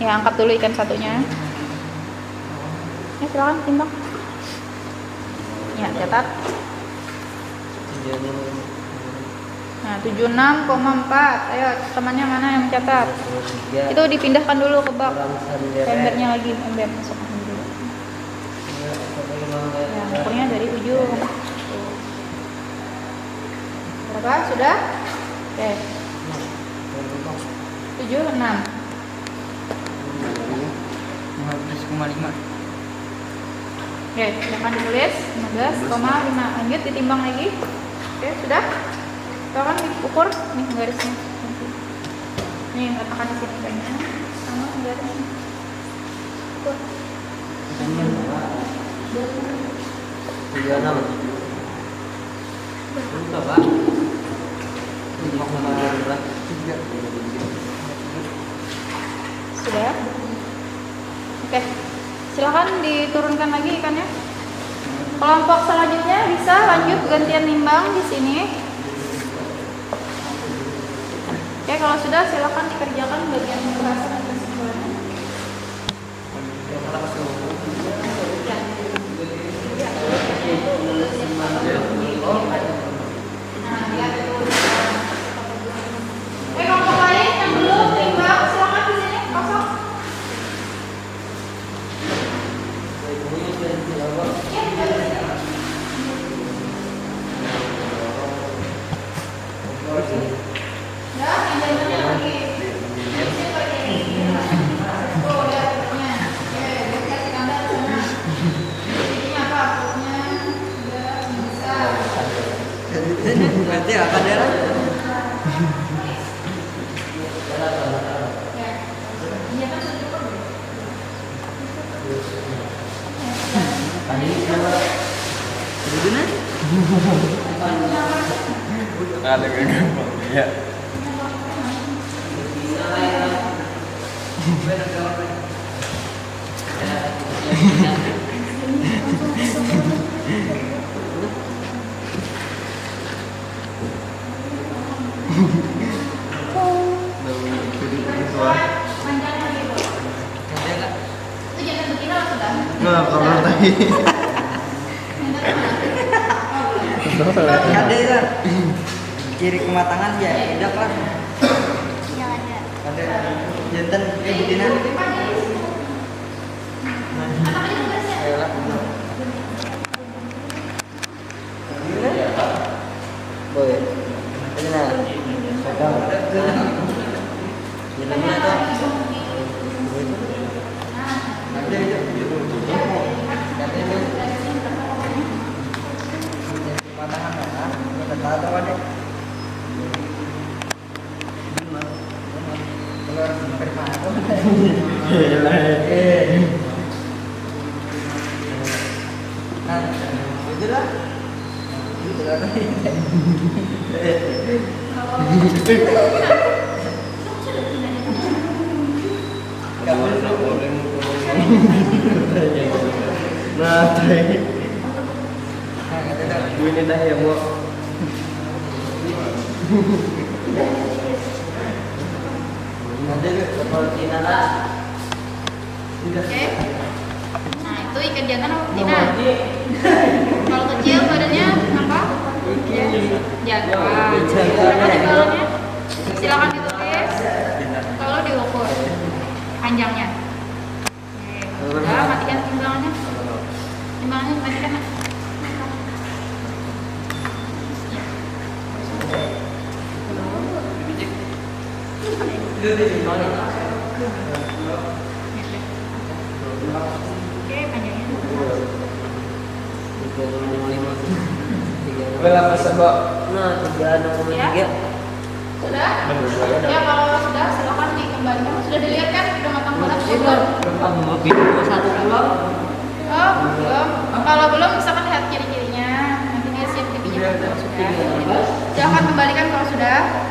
Ya, angkat dulu ikan satunya. Ya, silakan timbang. Ya, catat. Nah, 76,4. Ayo, temannya mana yang mencatat? Itu dipindahkan dulu ke bak. Embernya lagi, ember masukkan dulu. Ya, ukurnya dari ujung. Berapa? Sudah? Oke. 76. 15,5. Oke, silakan ditulis 15,5. Lanjut ditimbang lagi. Oke, sudah? Silakan diukur nih garisnya. Nih, letakkan di sini kayaknya. Sama garisnya. Ukur. 36. Berapa? 5,3. Sudah? Oke. Silakan diturunkan lagi ikannya. Kelompok selanjutnya bisa lanjut gantian nimbang di sini. Oke, kalau sudah silakan dikerjakan bagian pembahasan dan kesimpulannya. Nah, lihat itu. Kelompok lain yang belum timbang silakan di sini kosong. Ya, yang jalannya lagi. Oh, ya, perutnya. Oke, lihat kasih gambar sana. Ini apa? Perutnya udah bisa. Berarti akan darah. Ya. Iya kan sudah cukup. Tadi kenapa? Gimana? Ada gampang. Ya. Panjangnya lagi, Bu. Itu jangan betina lah sudah. Nah, kalau tadi. Ada ya. Kiri kematangan ya, udah lah. Yang ada. Ada jantan betina. Ayolah. Boy. Betina. Sedang. Jantannya tuh. Ada itu. Kematangan mana? Kita tahu ada. Nah, itulah. Nah, tadi. Gue ini dah ya, Bu. Ada kalau Tina lah. Oke. Nah, itu ikan jantan apa betina? Kalau kecil badannya apa? Jadwal. Berapa jadwalnya? Silakan ditulis. Lalu diukur panjangnya. Oke, udah matikan timbangannya. Timbangannya dimatikan. Oke, panjangnya. Berapa sebab? Nah, 3,3. Ya. Sudah? Ya, kalau sudah silakan dikembalikan. Sudah dilihat kan? Sudah matang banget. Belum? Lebih 21 pulau. Oh, belum. Kalau belum misalkan lihat ciri-cirinya. Nanti dia siap dipijat kalau sudah. Silakan kembalikan kalau sudah.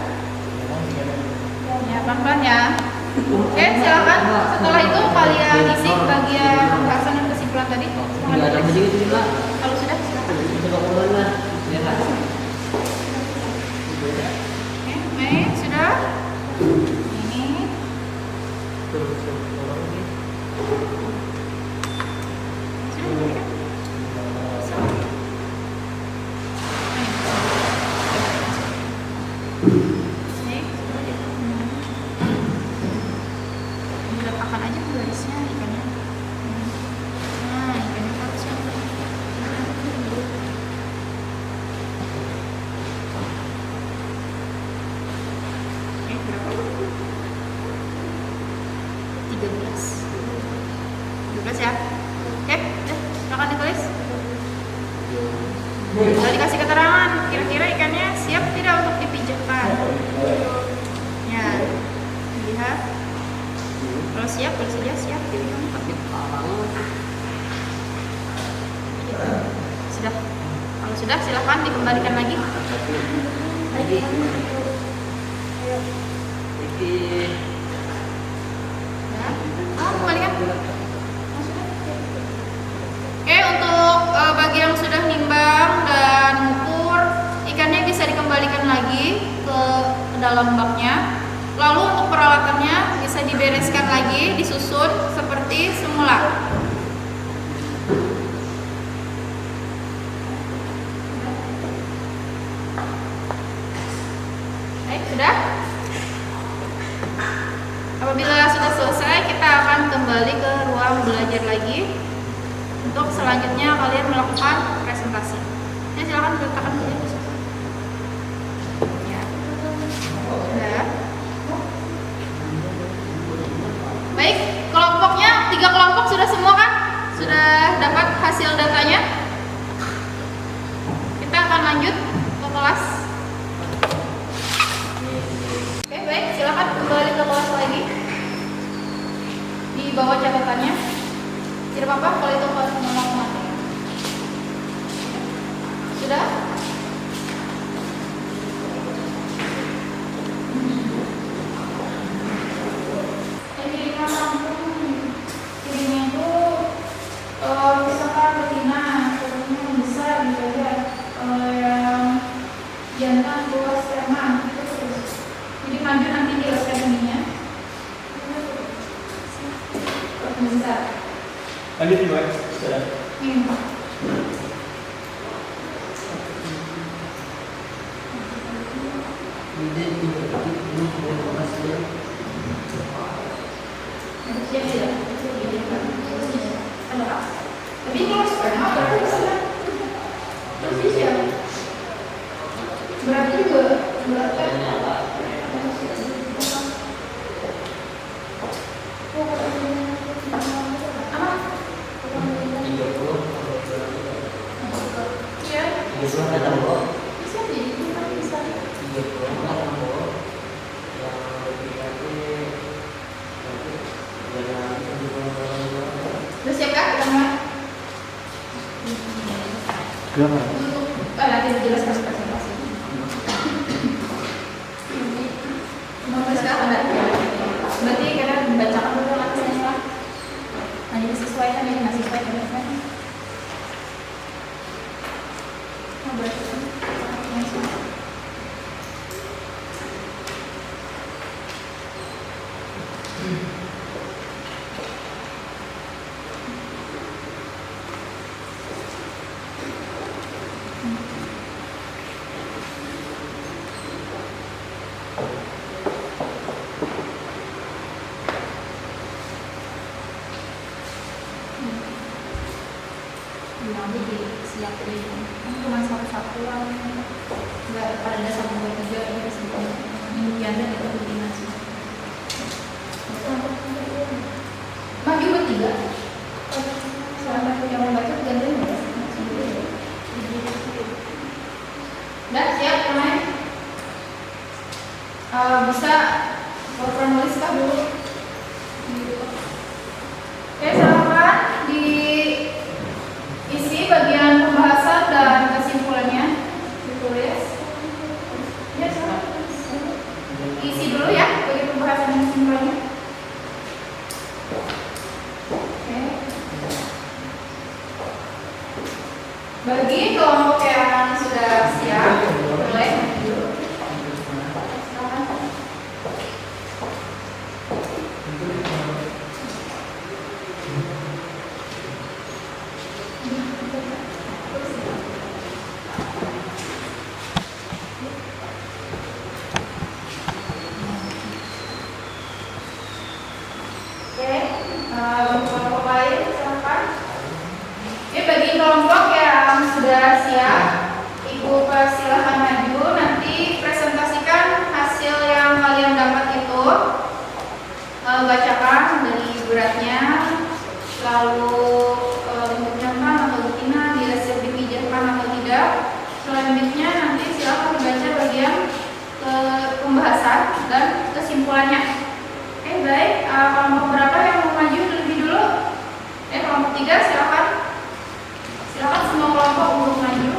Ya, pelan-pelan ya. Oke, silakan. Setelah itu kalian isi bagian pembahasan dan kesimpulan tadi. Silakan Ada ditulis. juga juga. Kalau sudah, silakan. Coba ulang lah. Ya, Pak. Oke, baik, sudah. Ini. Sudah diberikan? Silakan. Baik, sudah ya. Diletakkan aja garisnya ikannya. Nah, ikannya harusnya. Berapa? 13 ya. Oke, udah, silakan ditulis. Sudah dikasih keterangan, kira-kira ikannya siap tidak untuk dipijatkan? Ya, lihat. Kalau siap, bersedia siap, pilihkan. Sudah. Kalau sudah, silakan dikembalikan lagi. Ya. Kembalikan. Oke, untuk bagi yang sudah nimbang dan ukur, ikannya bisa dikembalikan lagi ke dalam baknya. Lalu untuk peralatannya bisa dibereskan lagi, disusun seperti semula. Baik, sudah? Apabila sudah selesai, kita akan kembali ke ruang belajar lagi. Untuk selanjutnya kalian melakukan presentasi. Ya, silakan letakkan saja di situ. Ya. Sudah. Baik, kelompoknya 3 kelompok sudah semua kan? Sudah dapat hasil datanya? Kita akan lanjut ke kelas. Oke, baik, silakan kembali ke kelas lagi. Di bawah catatannya. Tidak apa-apa kalau itu kalau mau mati. Sudah? Kiriman langsung. Kirinya itu misalkan betina, turunnya yang besar gitu aja. Yang jantan luas sperma gitu terus. Jadi maju nanti jelaskan ininya. Besar. Lanjut nih, Pak. Sudah. Ini. Siap tidak? Ada. Tapi kalau sperma berarti bisa. Pasti siap. Berarti juga berarti. Apa? Iya. Bisa jadi bisa. Udah siap kan? Udah mulai? Kenapa? Nanti dijelaskan presentasi. Sekarang ada. Berarti kita membacakan dulu langsungnya. Nah, jadi sesuaikan ini, masih sesuai dengan kan? bilang aja di siap ini cuma satu-satuan nggak pada dasar nomor 3 ini kemudian dan itu koordinasi maju bertiga selama yang membaca gantian ya dan siap pemain bisa nulis kah dulu. Oke, silakan diisi bagian pembahasan dan kesimpulannya ditulis. Ya, silakan. Isi dulu ya bagian pembahasan dan kesimpulannya. Oke. Bagi kelompok yang sudah siap, boleh dulu. Silakan. Kelompok lain silakan. Oke, bagi kelompok yang sudah siap, Ibu persilahkan maju. Nanti presentasikan hasil yang kalian dapat itu. Bacakan dari beratnya, lalu mengucapkan atau betina, di hasil dipijahkan atau tidak. Selanjutnya nanti silakan dibaca bagian pembahasan dan kesimpulannya. Oke, baik. Kelompok berapa yang mau maju lebih dulu? Kelompok 3 silakan. Silakan semua kelompok untuk maju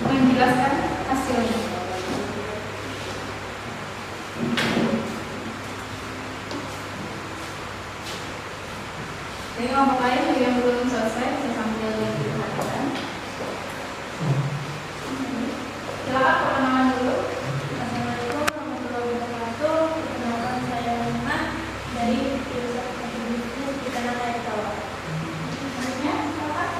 menjelaskan hasilnya. Jadi kelompok lain yang belum selesai bisa sambil diperhatikan. Silakan perkenalan dulu. Assalamualaikum warahmatullahi wabarakatuh. Perkenalkan saya Lima dari jurusan Ekonomi Bisnis di Tanah Air Jawa. Selanjutnya silakan.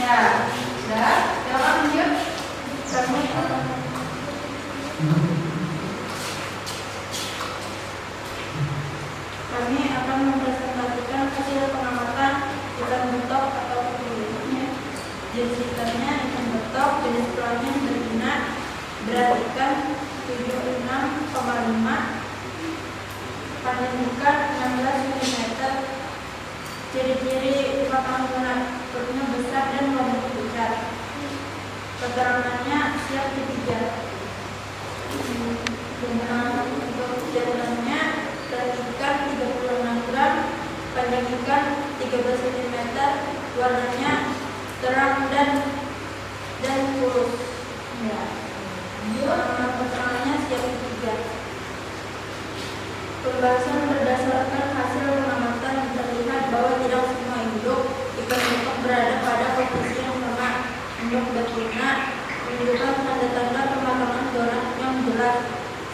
Ya, sudah. Silakan lanjut. Kami akan mempresentasikan hasil pengamatan ikan betok atau pemiliknya. Jenis ikannya ikan betok, jenis kelamin betina, berat ikan 76,5, panjang ikan 16 cm. Ciri-ciri potongan lunak, perutnya besar dan warna pucat. Keterangannya siap dipijat. Untuk jadwalnya, berat ikan 36 gram, panjang ikan 13 cm, warnanya terang dan kurus. Ya. Keterangannya siap dipijat. Pembahasan berdasarkan hasil pengamatan terlihat bahwa tidak semua induk ikan betok berada pada posisi yang sama. Induk betina menunjukkan tanda-tanda kematangan dorang yang jelas,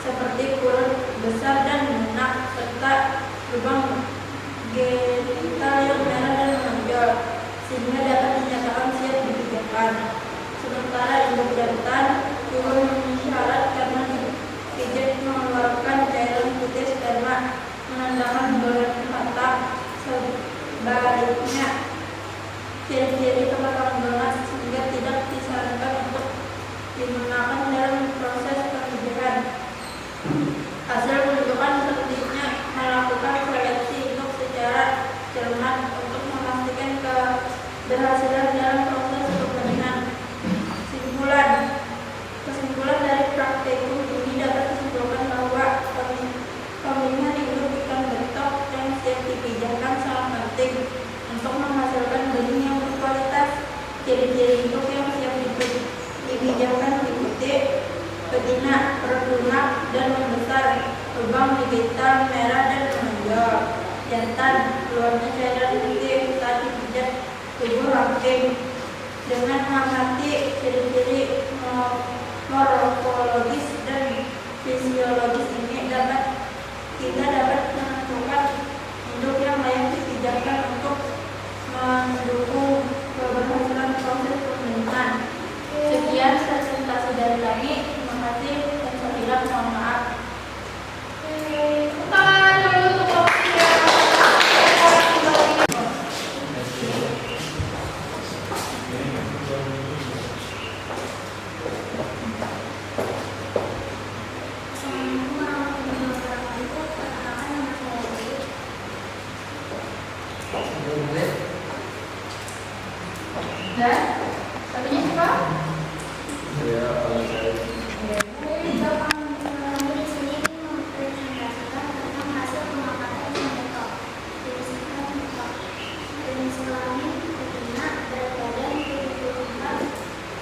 seperti perut besar dan lunak, serta lubang genital yang merah dan menonjol, sehingga dapat dinyatakan siap dipijatkan. Sementara induk jantan juga memenuhi syarat karena dipijat mengeluarkan cairan putih sperma, menandakan dorang matang. Sebaliknya, ciri-ciri kematangan dorang sehingga tidak disarankan untuk digunakan dalam proses pemijahan. Hasil menunjukkan pentingnya melakukan seleksi induk secara cermat untuk memastikan keberhasilan dalam proses pembenihan. Kesimpulan dari praktikum ini dapat disimpulkan bahwa pembenihan induk ikan betok yang siap dipijahkan sangat penting untuk menghasilkan benih yang berkualitas. Ciri-ciri induk yang siap dipijahkan meliputi betina, perut lunak dan membesar, lubang digital merah dan menonjol. Jantan, keluarnya cairan putih saat dipijat, tubuh ramping. Dengan mengamati ciri-ciri morfologis dan fisiologis ini kita dapat menentukan induk yang layak dipijahkan untuk mendukung keberhasilan proses pembenihan. Sekian Dan satunya siapa? Saya kalau saya Kami di sini mempresentasikan tentang hasil pengamatan Ismail. Jenis kelamin betina berat badan 74,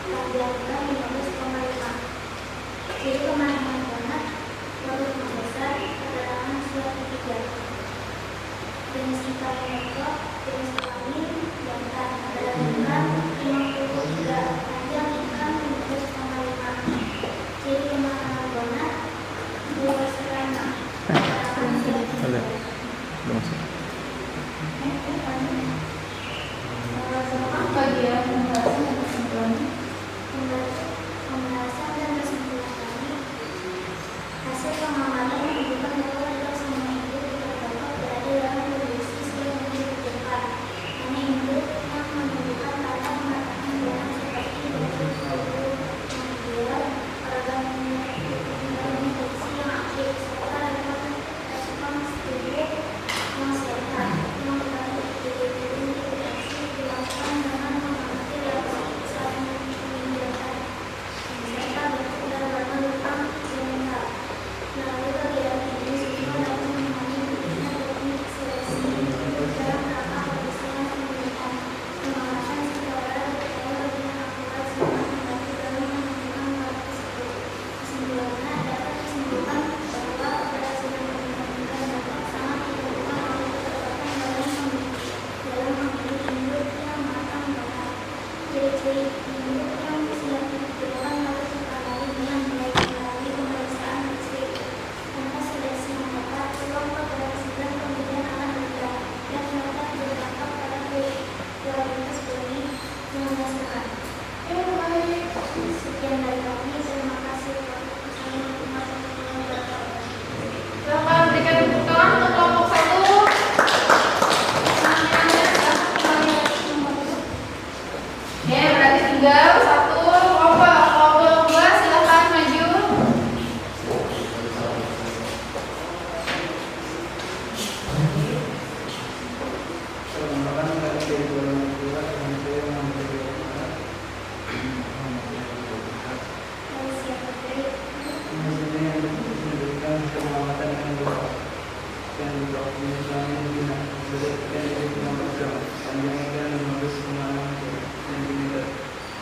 panjang 15,5. Ciri kematangan donat, perut membesar, keterangan suatu 3. Jenis ikan menekok, jenis kelamin jantan, berat badan 53, panjang ikan 15,5. Ciri kematangan donat, luas kerana, keterangan suatu 3. Ada. Udah masuk. Bagian pembahasan dan kesimpulan. Pembahasan dan kesimpulan kami, hasil pengamatan menunjukkan bahwa tidak semua induk terdapat berada dalam kondisi yang menunjukkan. Hanya induk yang menunjukkan tanda mengatakan donat seperti bentuk bulu yang ideal, organ infeksi yang aktif, serta respon tubuh yang sehat, yang dilakukan dengan mengamati reaksi saat meninggalkan, serta bentuk dan warna luka general. Melalui kegiatan ini, siswa dapat memahami pentingnya teknik seleksi dalam rangka pemeriksaan pendidikan, pengawasan secara detail dengan akurat serta membantu dalam menentukan hal tersebut. Kesimpulannya dapat disimpulkan bahwa keberhasilan penyelidikan dapat sangat ditentukan oleh ketepatan dalam memilih induk yang matang benar. Ciri-ciri induk yang siap ditentukan harus dipelajari dengan baik melalui pemeriksaan fisik. Tanpa seleksi yang tepat, peluang keberhasilan kemudian akan rendah dan dapat berdampak pada kualitas bumi yang menghasilkan. Sekian dari kami, terima kasih. Silakan berikan tepuk tangan untuk kelompok 1. Ya, berarti tinggal 1 kelompok. Kelompok 2 silakan maju. perkembangan dari golongan kedua dengan saya mengambil Maksudnya yang memberikan pengamatan yang luas dan jenis kelamin betina berdasarkan dari pengamatan panjangnya 15,6 cm.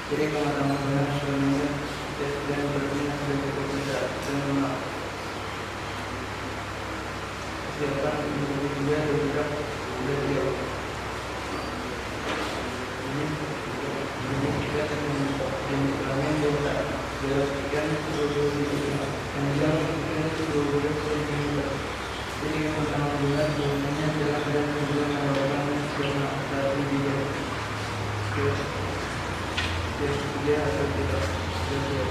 Jadi kematangan benar sebenarnya dan berbina sebagai berbeda dan lemak. Siapkan untuk juga bergerak dari jauh. Ini kita akan membentuk jenis kelamin berbeda. Berat ikan 20 cm, panjang ikan 20 cm. Jadi kematangan benar sebenarnya adalah dan kemudian melakukan selama satu bidang. Dia asal tidak sesuai.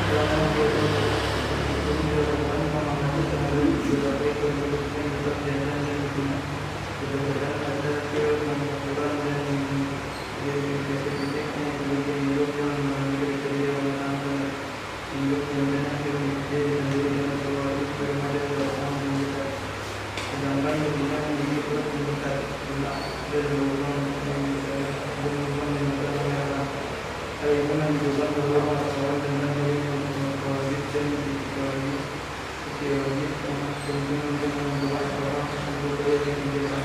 Belakang dilakukan pengamatan terhadap berbagai kebutuhan tetap jalan dan guna. Berdasarkan ada skill pengaturan dan spesifik yang sebagai induk yang mengambil kriteria mengenai induk yang benar terbukti ditandai dengan selalu sperma dan lubang membesar. Sedangkan betina memiliki perut membesar, lemak dan lubang membesar merah. Hal ini menunjukkan bahwa masalah dengan morfologis dan fisiologis sangat penting untuk membuat seorang tersebut yang ideal.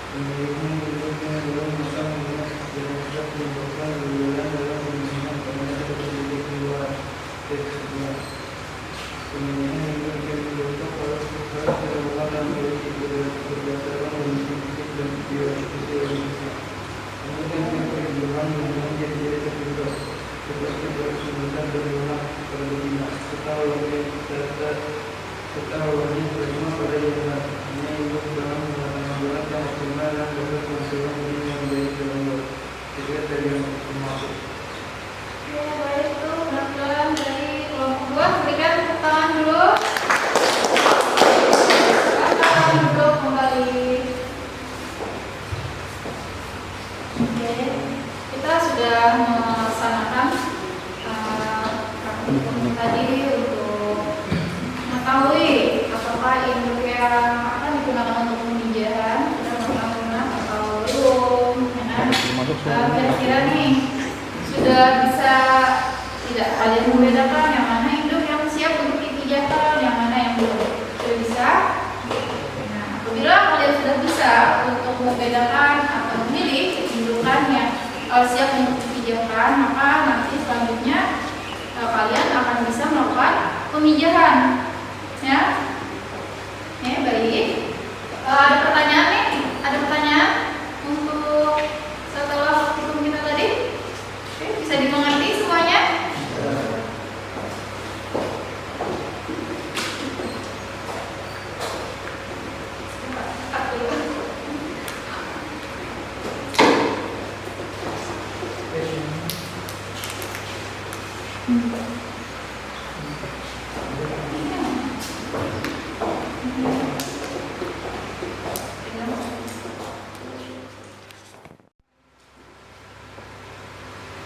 Menurutnya belum bisa melihat jelas menyebabkan gangguan dalam pemilihan pada terjadi keluar tersebut. Kemudian yang dibentuk harus dilakukan dalam berdasarkan kondisi fisik dan fisiologisnya. Kemudian perlindungan menjadi jadi terbentuk seperti bersumber dari lemak pada betina serta wajib berjumlah pada jalan. Ini induk dalam menggunakan bulan yang optimal dan dapat menghasilkan benih yang baik dalam bulan. Jadi dari yang termasuk. Ya, baik itu penampilan dari kelompok 2. Berikan tepuk tangan dulu. Silakan duduk kembali. Oke, kita sudah melaksanakan praktikum tadi untuk mengetahui apakah induk yang akan digunakan untuk pemijahan sudah pernah atau masuk semua. Kira-kira nih sudah bisa tidak kalian membedakan yang mana induk yang siap untuk dipijahkan, yang mana yang belum? Sudah bisa? Nah, apabila kalian sudah bisa untuk membedakan atau memilih indukan yang siap untuk dipijahkan, maka nanti selanjutnya kalian akan bisa melakukan pemijahan. Ya, ya baik. Ada pertanyaan nih? Ada pertanyaan untuk setelah hitung kita tadi? Oke, bisa dimengerti semuanya?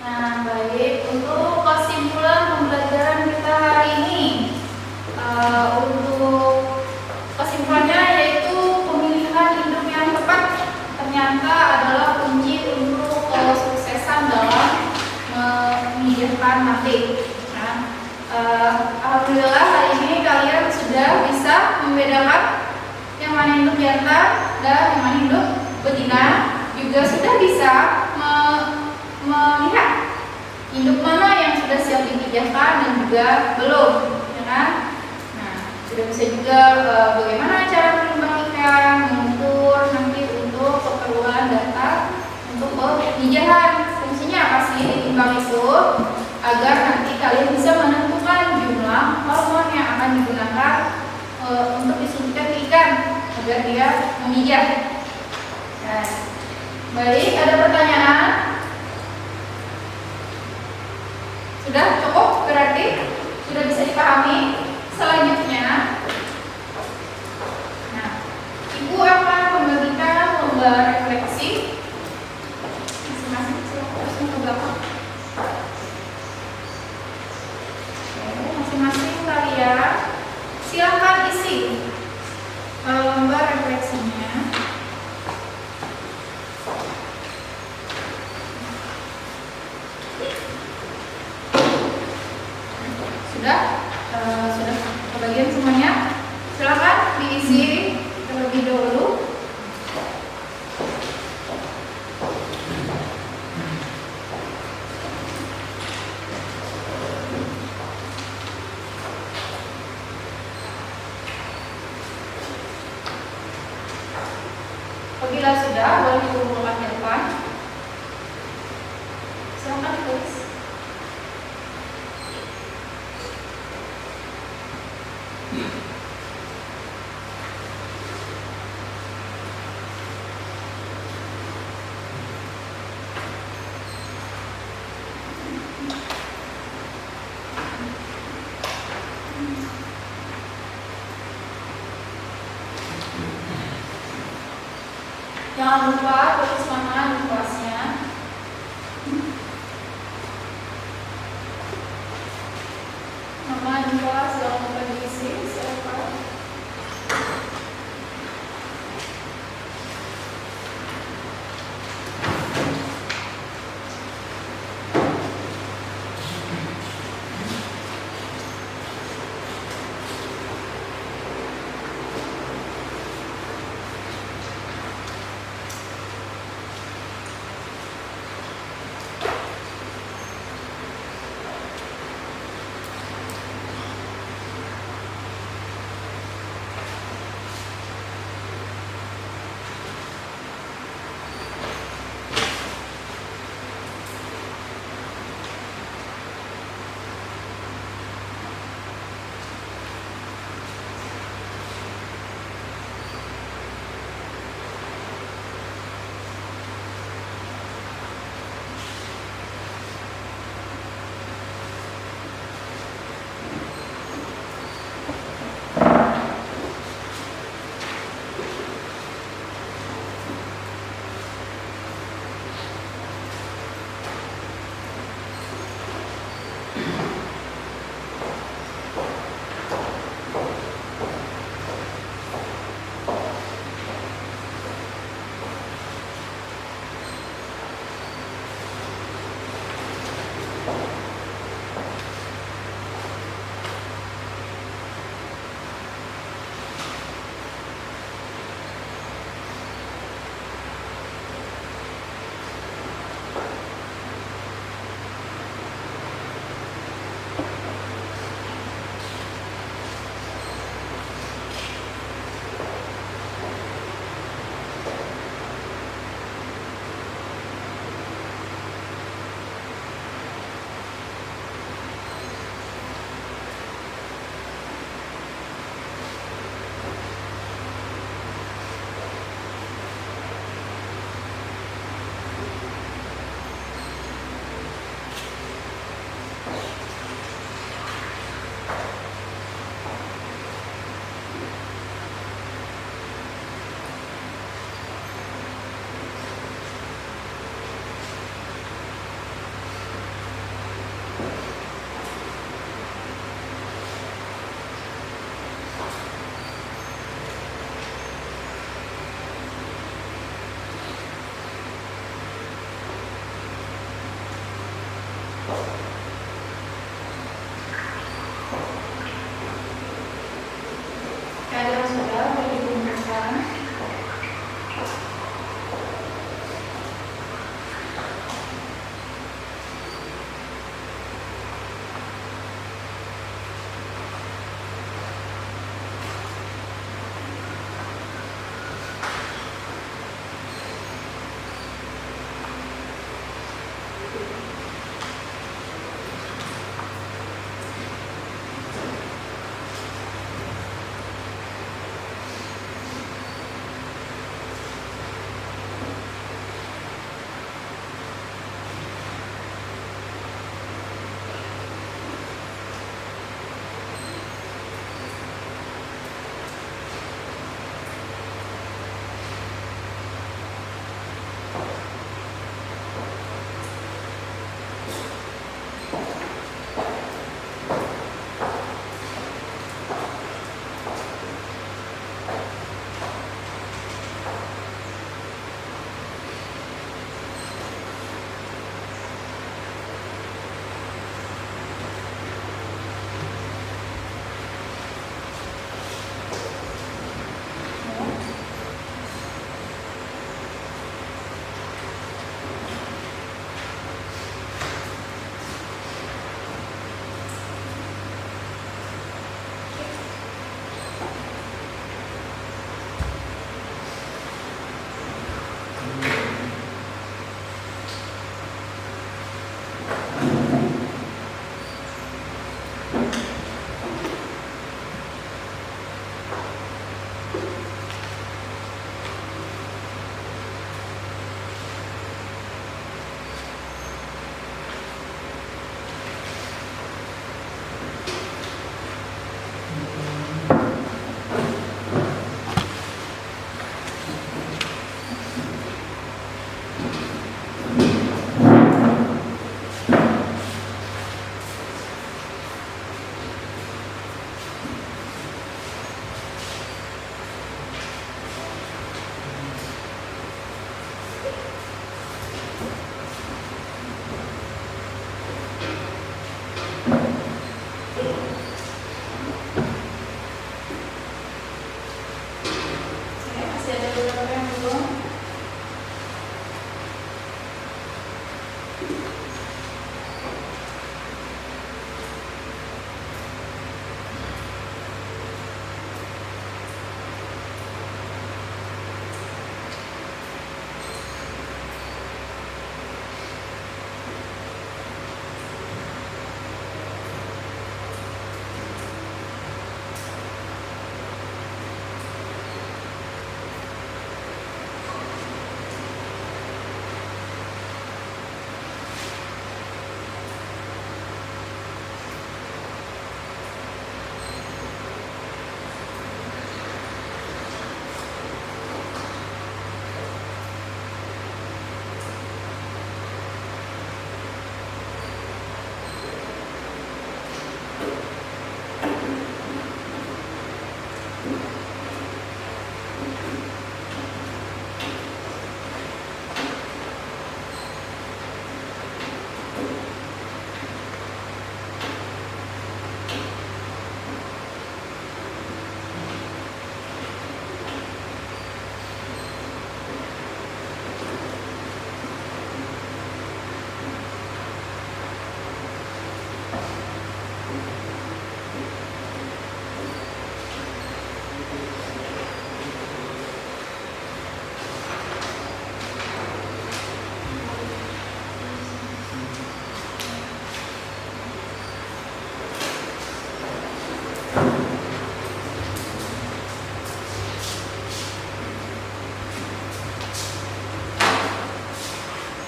Nah, baik. Untuk kesimpulan pembelajaran kita hari ini, untuk kesimpulannya yaitu pemilihan induk yang tepat ternyata adalah kunci untuk kesuksesan dalam memijahkan nanti. Nah, alhamdulillah hari ini kalian sudah bisa membedakan yang mana induk jantan dan yang mana induk betina, juga sudah bisa melihat induk mana yang sudah siap dipijahkan dan juga belum, ya kan? Nah, sudah bisa juga bagaimana cara menimbang ikan, mengukur nanti untuk keperluan data untuk pemijahan. Fungsinya apa sih ditimbang itu? Agar nanti kalian bisa menentukan jumlah hormon yang akan digunakan untuk disuntikan ke ikan agar dia memijah. Nah, baik, ada pertanyaan? Sudah cukup berarti? Sudah bisa dipahami? Selanjutnya, nah, Ibu akan membagikan lomba refleksi. Masing-masing silakan langsung ke belakang. Oke, masing-masing kalian silakan isi lomba refleksinya. Sudah kebagian semuanya. Silakan diisi terlebih dahulu. Apabila sudah, boleh dikumpulkan ke depan. Silakan ditulis. Jangan lupa tulis nama di kelasnya. Nama di kelas jangan lupa diisi. Silakan.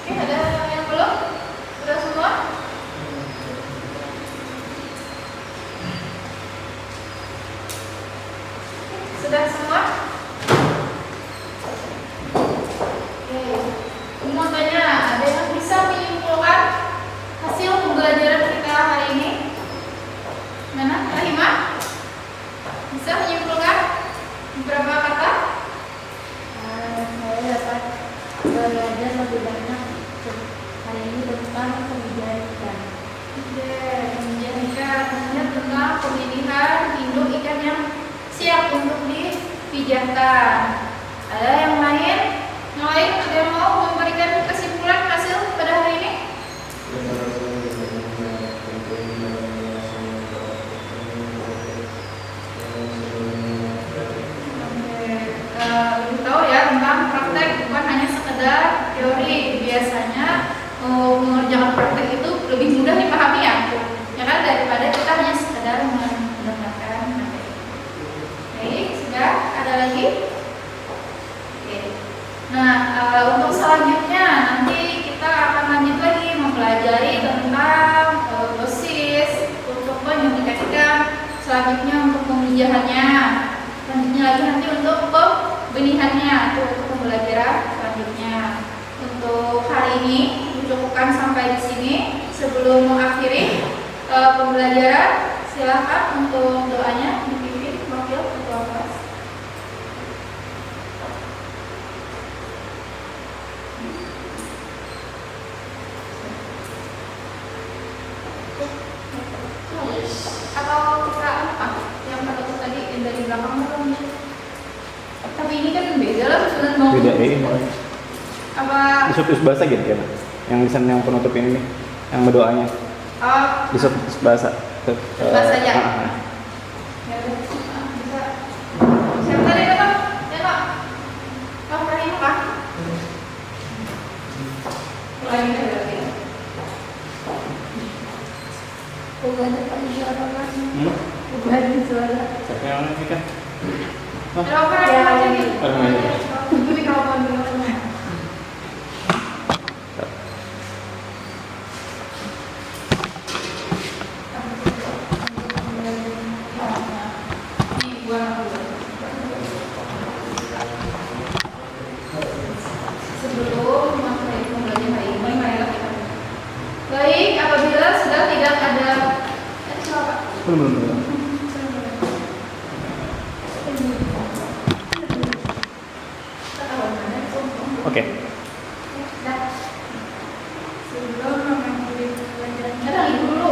Oke, ada yang belum? Sudah semua? Sudah semua? Oke. Aku mau tanya, ada yang bisa menyimpulkan hasil pembelajaran kita hari ini? Mana? Rahimah? Bisa menyimpulkan beberapa kata? Saya dapat belajar lebih banyak hari ini tentang pemilihan ikan. Kemudian ikan, kemudian tentang pemilihan induk ikan yang siap untuk dipijahkan. Ada yang lain? Yang lain ada yang mau memberikan kesimpulan hasil pada hari ini? Lebih tahu ya tentang praktek, bukan hanya sekedar teori. Biasanya mengerjakan praktek itu lebih mudah dipahami ya kan, daripada kita hanya sekedar mendengarkan materi. Baik, sudah ada lagi? Oke. Nah, untuk selanjutnya nanti kita akan lanjut lagi mempelajari tentang dosis untuk menyuntikkan ikan, selanjutnya untuk pemijahannya, selanjutnya lagi nanti untuk pembenihannya, itu untuk pembelajaran selanjutnya. Untuk hari ini cukupkan sampai di sini. Sebelum mengakhiri pembelajaran, silakan untuk doanya dipimpin wakil ketua kelas. Atau kita apa yang menutup tadi yang dari belakang belum? Tapi ini kan beda lah susunan mau. Beda makanya. Apa? Di subtis bahasa gitu kan? Yang lisan yang penutup ini nih, yang berdoanya. Di subtis bahasa. Bahasa aja. Ya udah, bisa. Siapa tadi datang? Ya Pak. Pak Rahim Pak. Ulangi lagi. Bukan depan suara mas. Hmm? Bukan suara. Siapa yang ini kan? Ada apa aja nih? Orang aja. Mikrofon dulu. Sebelum materi pembelajaran hari ini, marilah kita. Baik, apabila sudah tidak ada siapa? Belum. Oke. Sebelum mengakhiri pembelajaran, ada ibu dulu.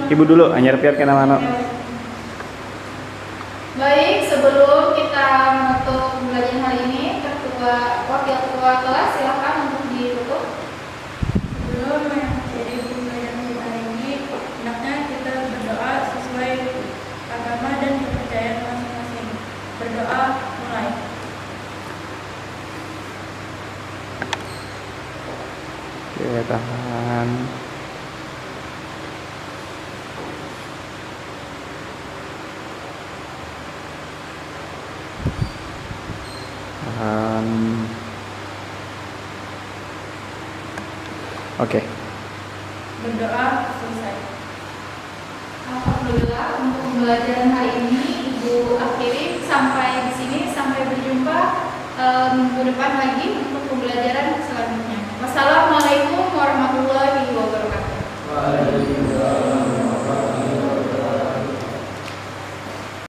Ibu dulu, anyar piar kena mano. Baik, sebelum kita menutup pembelajaran hari ini, wakil ketua kelas silakan untuk ditutup. Sebelum mengakhiri pembelajaran kita hari ini, hendaknya kita berdoa sesuai agama dan kepercayaan masing-masing. Berdoa mulai. Oke, tahan. Tahan. Oke. Berdoa selesai. Alhamdulillah untuk pembelajaran hari ini Ibu akhiri sampai di sini, sampai berjumpa minggu depan lagi.